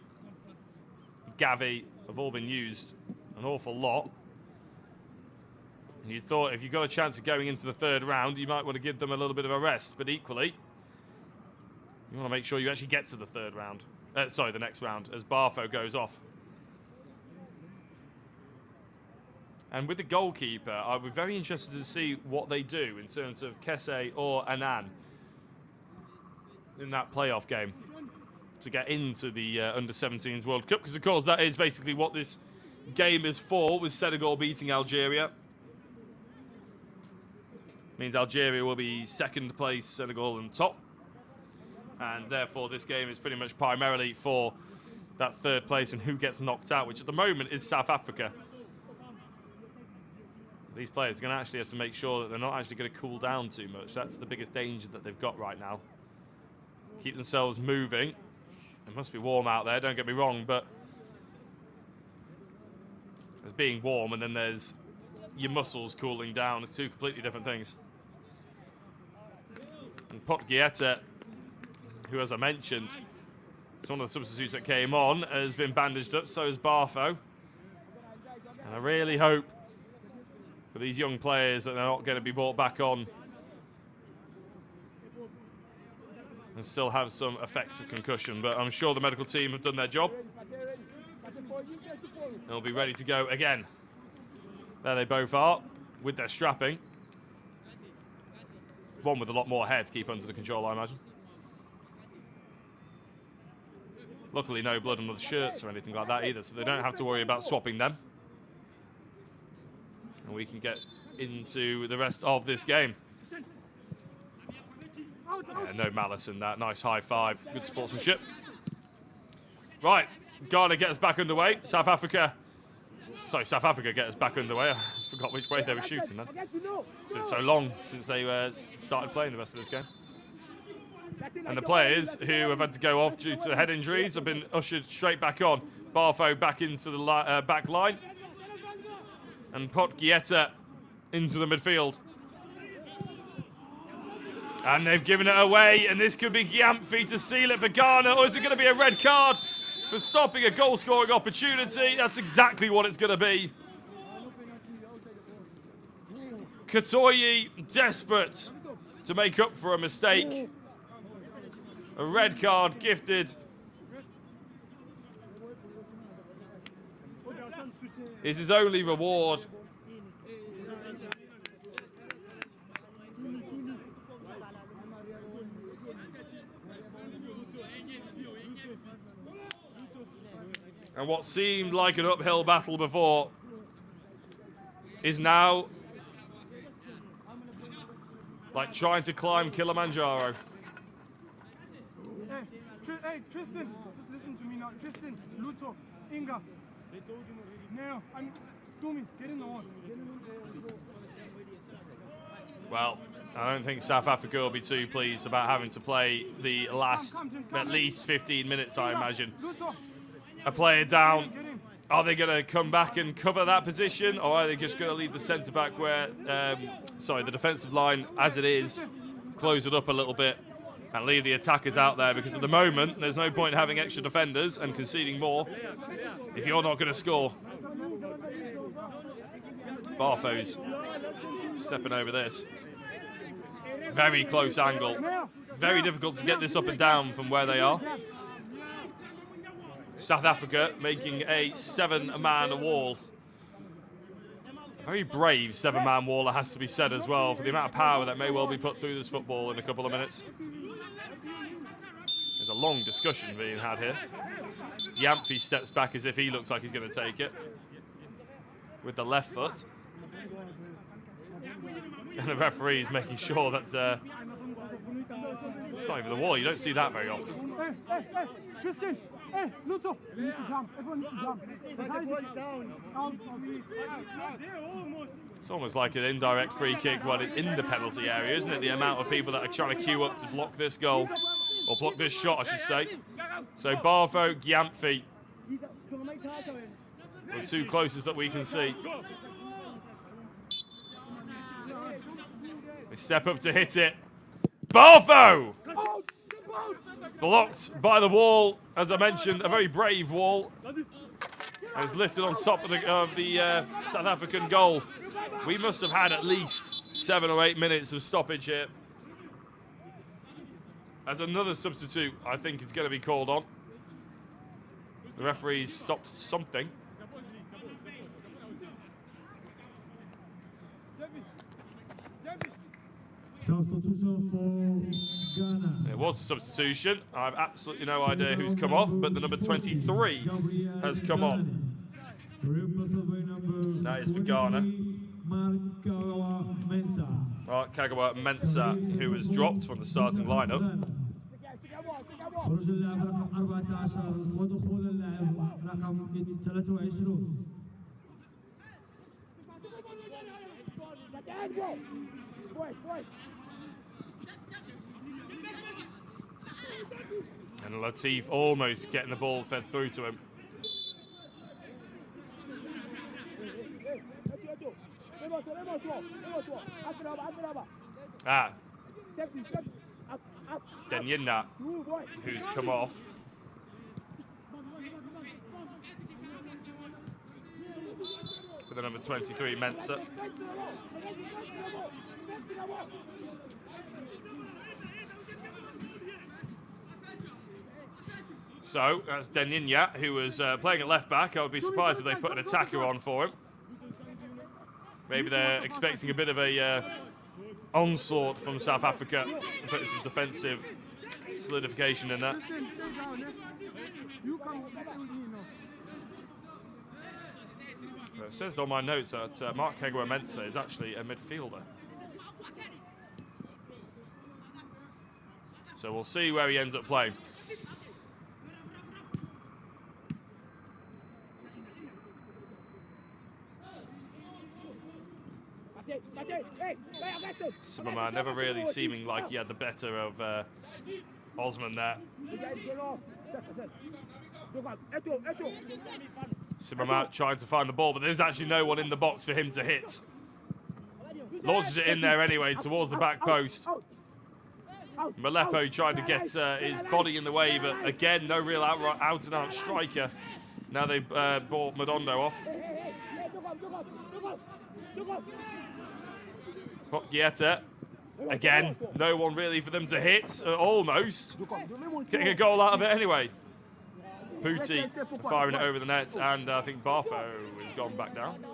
[SPEAKER 1] Gavi have all been used an awful lot. And you thought if you've got a chance of going into the third round, you might want to give them a little bit of a rest. But equally, you want to make sure you actually get to the third round. Sorry, the next round, as Barfo goes off. And with the goalkeeper, I'd be very interested to see what they do in terms of Kese or Annan in that playoff game to get into the Under-17s World Cup. Because, of course, that is basically what this game is for, with Senegal beating Algeria. Means Algeria will be second place, Senegal on top. And therefore this game is pretty much primarily for that third place and who gets knocked out, which at the moment is South Africa. These players are going to actually have to make sure that they're not actually going to cool down too much. That's the biggest danger that they've got right now. Keep themselves moving. It must be warm out there, don't get me wrong, but there's being warm and then there's your muscles cooling down. It's two completely different things. And Pot Guieta, who, as I mentioned, is one of the substitutes that came on, has been bandaged up, so is Barfo. And I really hope for these young players that they're not going to be brought back on and still have some effects of concussion. But I'm sure the medical team have done their job. They'll be ready to go again. There they both are, with their strapping. One with a lot more hair to keep under the control, I imagine. Luckily, no blood on the shirts or anything like that either, so they don't have to worry about swapping them. And we can get into the rest of this game. Yeah, no malice in that. Nice high five. Good sportsmanship. Right, Ghana get us back underway. South Africa get us back underway. I forgot which way they were shooting then. It's been so long since they started playing the rest of this game. And the players who have had to go off due to head injuries have been ushered straight back on. Barfo back into the back line. And Pot Guieta into the midfield. And they've given it away, and this could be Gyamfi to seal it for Ghana, or is it going to be a red card for stopping a goal-scoring opportunity? That's exactly what it's going to be. Katoyi desperate to make up for a mistake. A red card gifted. Is his only reward. And what seemed like an uphill battle before is now like trying to climb Kilimanjaro.
[SPEAKER 2] Hey, Tristan, just listen to me now. Tristan, Luto, Inga. No, Tumis, get in the horn.
[SPEAKER 1] Well, I don't think South Africa will be too pleased about having to play the last at least 15 minutes, I imagine. A player down. Are they going to come back and cover that position, or are they just going to leave the centre-back where, the defensive line as it is, close it up a little bit and leave the attackers out there? Because at the moment, there's no point having extra defenders and conceding more if you're not going to score. Barfo's stepping over this. Very close angle. Very difficult to get this up and down from where they are. South Africa making a 7-man wall. A very brave 7-man wall, it has to be said as well, for the amount of power that may well be put through this football in a couple of minutes. There's a long discussion being had here. Yamphy steps back as if he looks like he's going to take it with the left foot. And the referee is making sure that it's not even the wall. You don't see that very often.
[SPEAKER 2] Hey, Tristan! Hey, Luto! You need to jump. Everyone needs to jump.
[SPEAKER 1] It's almost like an indirect free kick when it's in the penalty area, isn't it? The amount of people that are trying to queue up to block this goal. Or block this shot, I should say. So Barfo, Gyamfi. The two closest that we can see. They step up to hit it. Barfo! Blocked by the wall, as I mentioned, a very brave wall. And it's lifted on top of the South African goal. We must have had at least 7 or 8 minutes of stoppage here. As another substitute, I think, is going to be called on. The referee's stopped something. It was a substitution. I have absolutely no idea who's come off, but the number 23 has come on. That is for Ghana. Kagawa Mensah, who was dropped from the starting lineup. And Latif almost getting the ball fed through to him. Denyina, who's come off. For the number 23, Mensah. So that's Denyina, who was playing at left back. I would be surprised if they put an attacker on for him. Maybe they're expecting a bit of a onslaught from South Africa, putting some defensive solidification in there. It says on my notes that Mark Kagawa Mensah is actually a midfielder. So we'll see where he ends up playing. Simama never really seeming like he had the better of Osman there. Simama trying to find the ball, but there's actually no one in the box for him to hit. Launches it in there anyway towards the back post. Malepo trying to get his body in the way, but again, no real out-and-out striker. Now they've brought Madondo off. Gieta, again, no one really for them to hit, almost. Getting a goal out of it anyway. Puti firing it over the net, and I think Barfo has gone back down.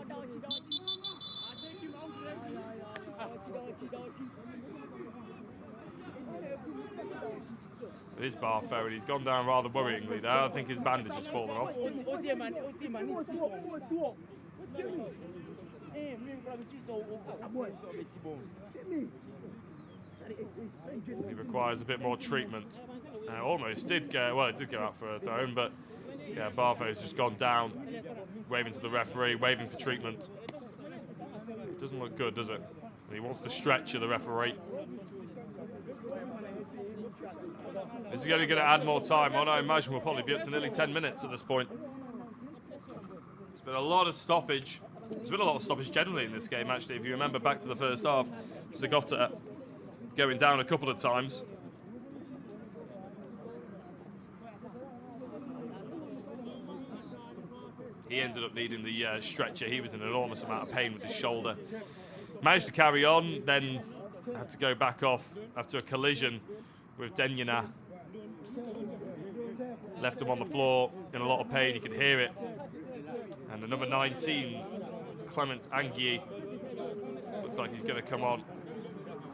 [SPEAKER 1] It is Barfow, and he's gone down rather worryingly there. I think his bandage has fallen off. He requires a bit more treatment. Almost did go, well, it did go out for a throw, but yeah, Barfow's just gone down, waving to the referee, waving for treatment. It doesn't look good, does it? He wants the stretcher, the referee. This is going to add more time on. I imagine we'll probably be up to nearly 10 minutes at this point. It's been a lot of stoppage. There's been a lot of stoppage generally in this game, actually. If you remember back to the first half, Zagota going down a couple of times. He ended up needing the stretcher. He was in an enormous amount of pain with his shoulder. Managed to carry on, then had to go back off after a collision with Denyana. Left him on the floor in a lot of pain, you could hear it. And the number 19, Clement Anguille, looks like he's going to come on.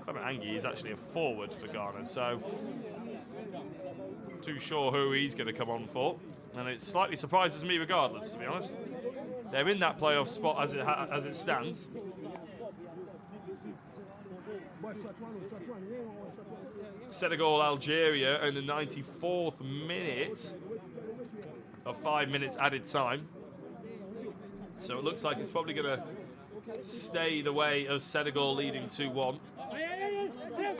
[SPEAKER 1] Clement Anguille is actually a forward for Ghana, so not too sure who he's going to come on for. And it slightly surprises me regardless, to be honest. They're in that playoff spot as it stands. Senegal, Algeria in the 94th minute of 5 minutes added time. So it looks like it's probably going to stay the way of Senegal leading 2-1.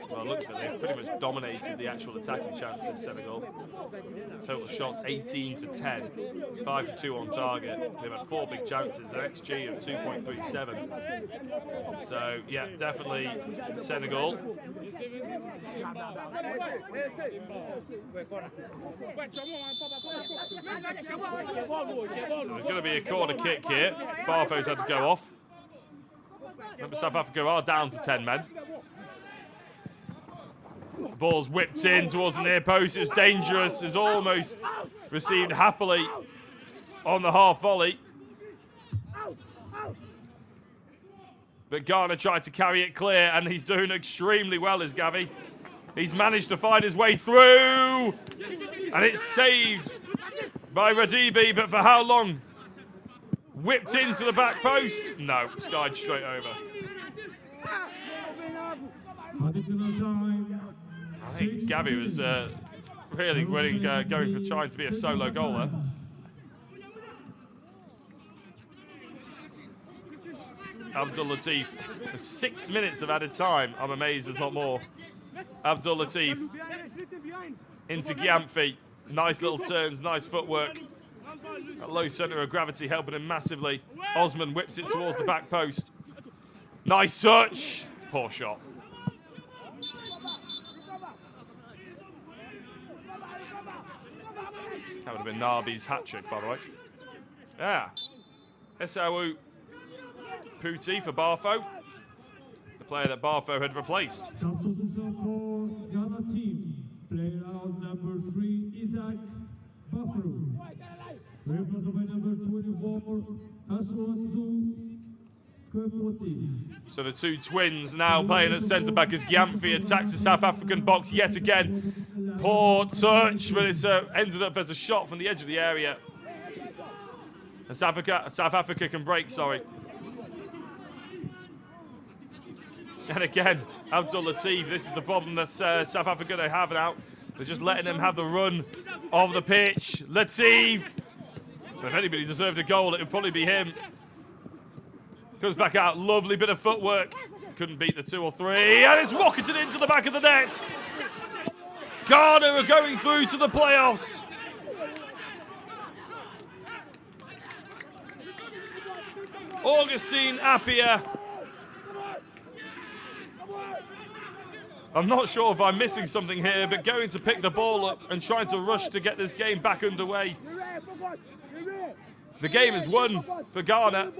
[SPEAKER 1] Well, it looks like they've pretty much dominated the actual attacking chances, Senegal. Total shots 18-10, 5-2 on target. They've had 4 big chances, an XG of 2.37. So, yeah, definitely Senegal. So there's going to be a corner kick here. Barfow's had to go off. Remember, South Africa are down to 10 men. The ball's whipped in towards the near post. It's dangerous. It's almost received happily on the half volley. But Ghana tried to carry it clear, and he's doing extremely well, is Gavi. He's managed to find his way through, and it's saved by Radibi, but for how long? Whipped into the back post. No, skied straight over. I think Gavi was really going for trying to be a solo goaler. Abdul Latif, 6 minutes of added time. I'm amazed there's not more. Abdul Latif into Gyamfi. Nice little turns, nice footwork. That low centre of gravity helping him massively. Osman whips it towards the back post. Nice touch. Poor shot. That would have been Nabi's hat-trick, by the way. Yeah. Esau Puti for Barfow. The player that Barfow had replaced.
[SPEAKER 3] Substitution for Ghana team. Player out number 3, Isaac Barfow. Replaced by number 24, Aswatu Kwepoti.
[SPEAKER 1] So the two twins now playing at centre-back as Gyamfi attacks the South African box yet again. Poor touch, but it's ended up as a shot from the edge of the area. And South Africa can break, sorry. And again, Abdul Latif, this is the problem that South Africa they have now. They're just letting him have the run of the pitch. Latif. If anybody deserved a goal, it would probably be him. Comes back out, lovely bit of footwork. Couldn't beat the 2 or 3, and it's rocketed into the back of the net. Ghana are going through to the playoffs. Augustine Appiah. I'm not sure if I'm missing something here, but going to pick the ball up and trying to rush to get this game back underway. The game is won for Ghana.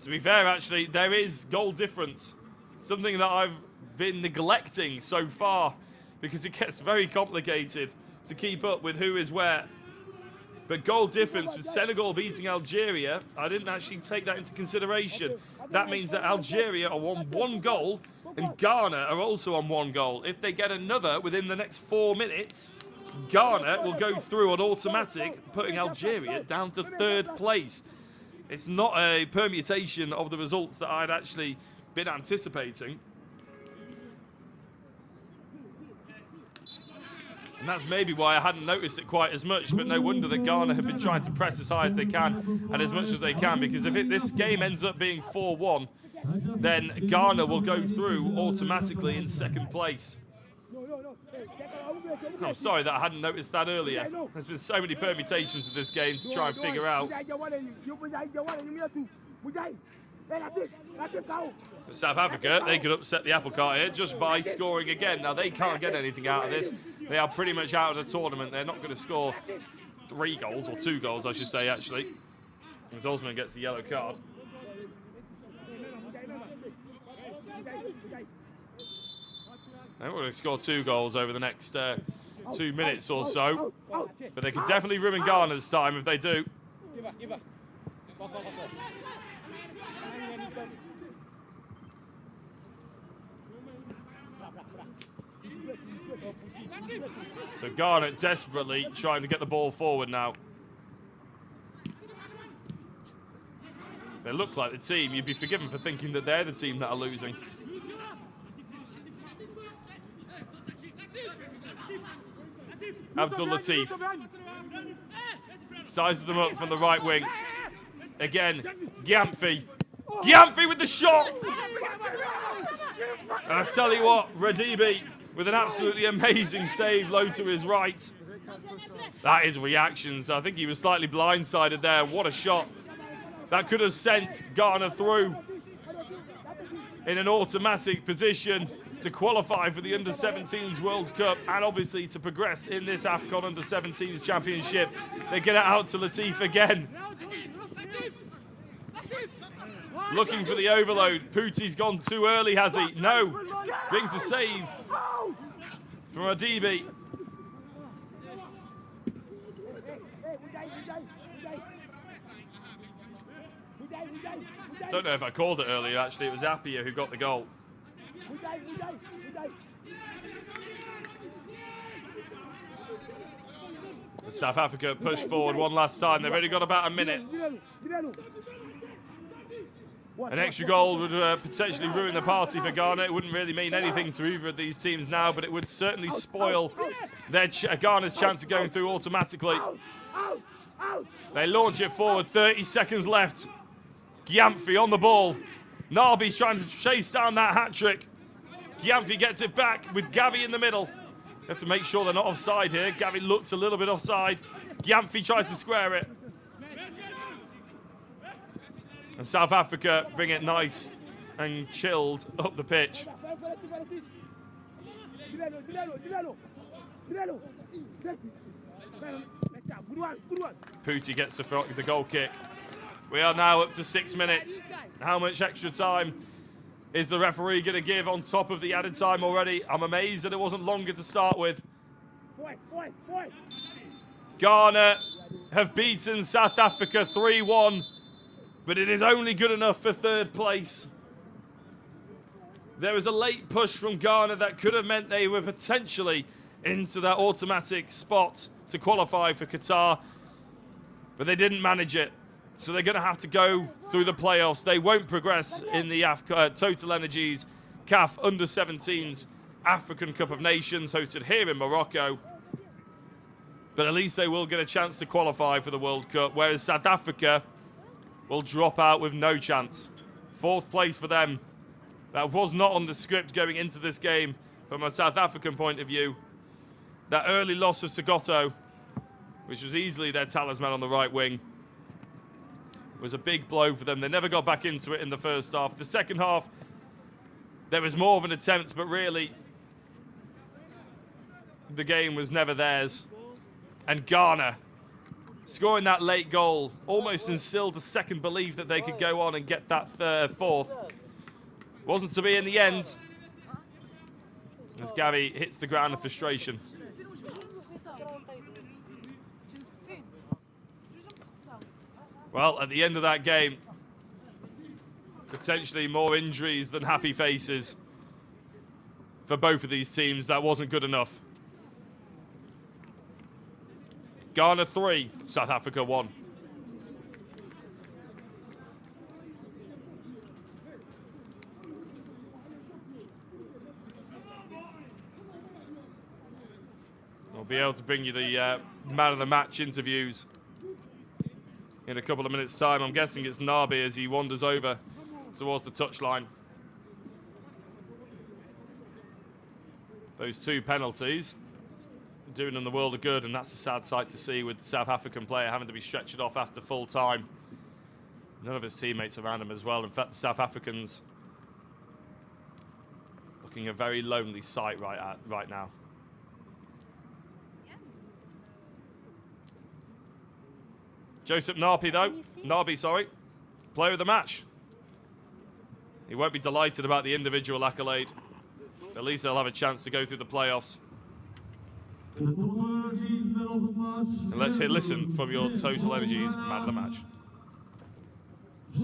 [SPEAKER 1] To be fair, actually, there is goal difference. Something that I've been neglecting so far because it gets very complicated to keep up with who is where. But goal difference with Senegal beating Algeria, I didn't actually take that into consideration. That means that Algeria are on 1 goal and Ghana are also on 1 goal. If they get another within the next 4 minutes, Ghana will go through on automatic, putting Algeria down to 3rd place. It's not a permutation of the results that I'd actually been anticipating. And that's maybe why I hadn't noticed it quite as much, but no wonder that Ghana have been trying to press as high as they can and as much as they can, because if this game ends up being 4-1, then Ghana will go through automatically in 2nd place. I'm sorry that I hadn't noticed that earlier. There's been so many permutations of this game to try and figure out. But South Africa, they could upset the apple cart here just by scoring again. Now, they can't get anything out of this. They are pretty much out of the tournament. They're not going to score 3 goals, or 2 goals, I should say, actually. As Osman gets a yellow card. They're going to score 2 goals over the next 2 minutes or so. But they could definitely ruin Ghana's time if they do. So Ghana desperately trying to get the ball forward now. They look like the team. You'd be forgiven for thinking that they're the team that are losing. Abdul Latif sizes them up from the right wing. Again, Gyamfi. Gyamfi with the shot! And I tell you what, Radibi with an absolutely amazing save low to his right. That is reactions. I think he was slightly blindsided there. What a shot. That could have sent Ghana through in an automatic position to qualify for the Under-17s World Cup and obviously to progress in this AFCON Under-17s Championship. They get it out to Latif again. Looking for the overload. Puti's gone too early, has he? No. Brings the save from Adibi. Don't know if I called it earlier, actually. It was Appiah who got the goal. South Africa push forward one last time. They've only got about a minute. An extra goal would potentially ruin the party for Ghana. It wouldn't really mean anything to either of these teams now, but it would certainly spoil their Ghana's chance of going through automatically. They launch it forward, 30 seconds left. Gyamfi on the ball. Nabi's trying to chase down that hat-trick. Gyamfi gets it back with Gavi in the middle. You have to make sure they're not offside here. Gavi looks a little bit offside. Gyamfi tries to square it. And South Africa bring it nice and chilled up the pitch. Puti gets the goal kick. We are now up to 6 minutes. How much extra time is the referee going to give on top of the added time already? I'm amazed that it wasn't longer to start with. Ghana have beaten South Africa 3-1, but it is only good enough for 3rd place. There was a late push from Ghana that could have meant they were potentially into that automatic spot to qualify for Qatar, but they didn't manage it. So they're going to have to go through the playoffs. They won't progress in the Total Energies CAF Under-17s African Cup of Nations hosted here in Morocco. But at least they will get a chance to qualify for the World Cup, whereas South Africa will drop out with no chance. 4th place for them. That was not on the script going into this game from a South African point of view. That early loss of Sokoto, which was easily their talisman on the right wing, was a big blow for them. They never got back into it in the first half. The second half, there was more of an attempt, but really, the game was never theirs. And Ghana, scoring that late goal, almost instilled a second belief that they could go on and get that 4th. Wasn't to be in the end, as Gavi hits the ground in frustration. Well, at the end of that game, potentially more injuries than happy faces for both of these teams. That wasn't good enough. Ghana 3, South Africa 1. We'll be able to bring you the man of the match interviews in a couple of minutes' time. I'm guessing it's Nabi as he wanders over towards the touchline. Those 2 penalties doing them the world of good, and that's a sad sight to see with the South African player having to be stretched off after full time. None of his teammates around him as well. In fact, the South Africans looking a very lonely sight right now. Joseph Nabi, sorry, player of the match. He won't be delighted about the individual accolade. At least they'll have a chance to go through the playoffs. And let's listen from your Total Energies man of the match.
[SPEAKER 4] How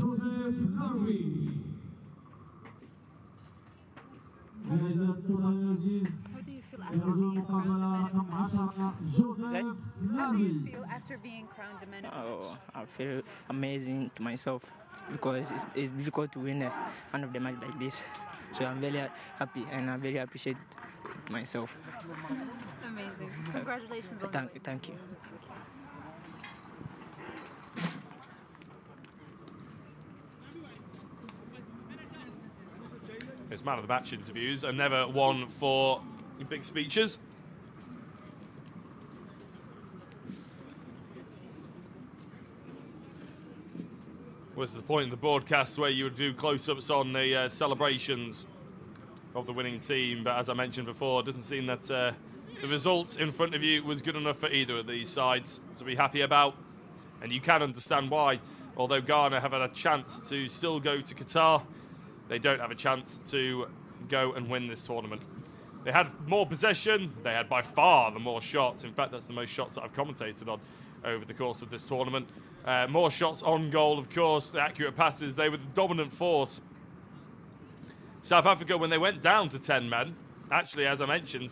[SPEAKER 4] do you feel after being crowned the man of the match?
[SPEAKER 5] Oh, I feel amazing to myself because it's difficult to win a man of the match like this. So I'm very happy and I very appreciate myself.
[SPEAKER 4] Amazing. Congratulations on the win.
[SPEAKER 5] Thank you.
[SPEAKER 1] His man of the match interviews are never one for big speeches. Was the point of the broadcast where you would do close-ups on the celebrations of the winning team, but as I mentioned before, it doesn't seem that the results in front of you was good enough for either of these sides to be happy about, and you can understand why. Although Ghana have had a chance to still go to Qatar, they don't have a chance to go and win this tournament. They had more possession, they had by far the more shots. In fact, that's the most shots that I've commentated on over the course of this tournament. More shots on goal, of course, the accurate passes, they were the dominant force. South Africa, when they went down to 10 men, actually, as I mentioned,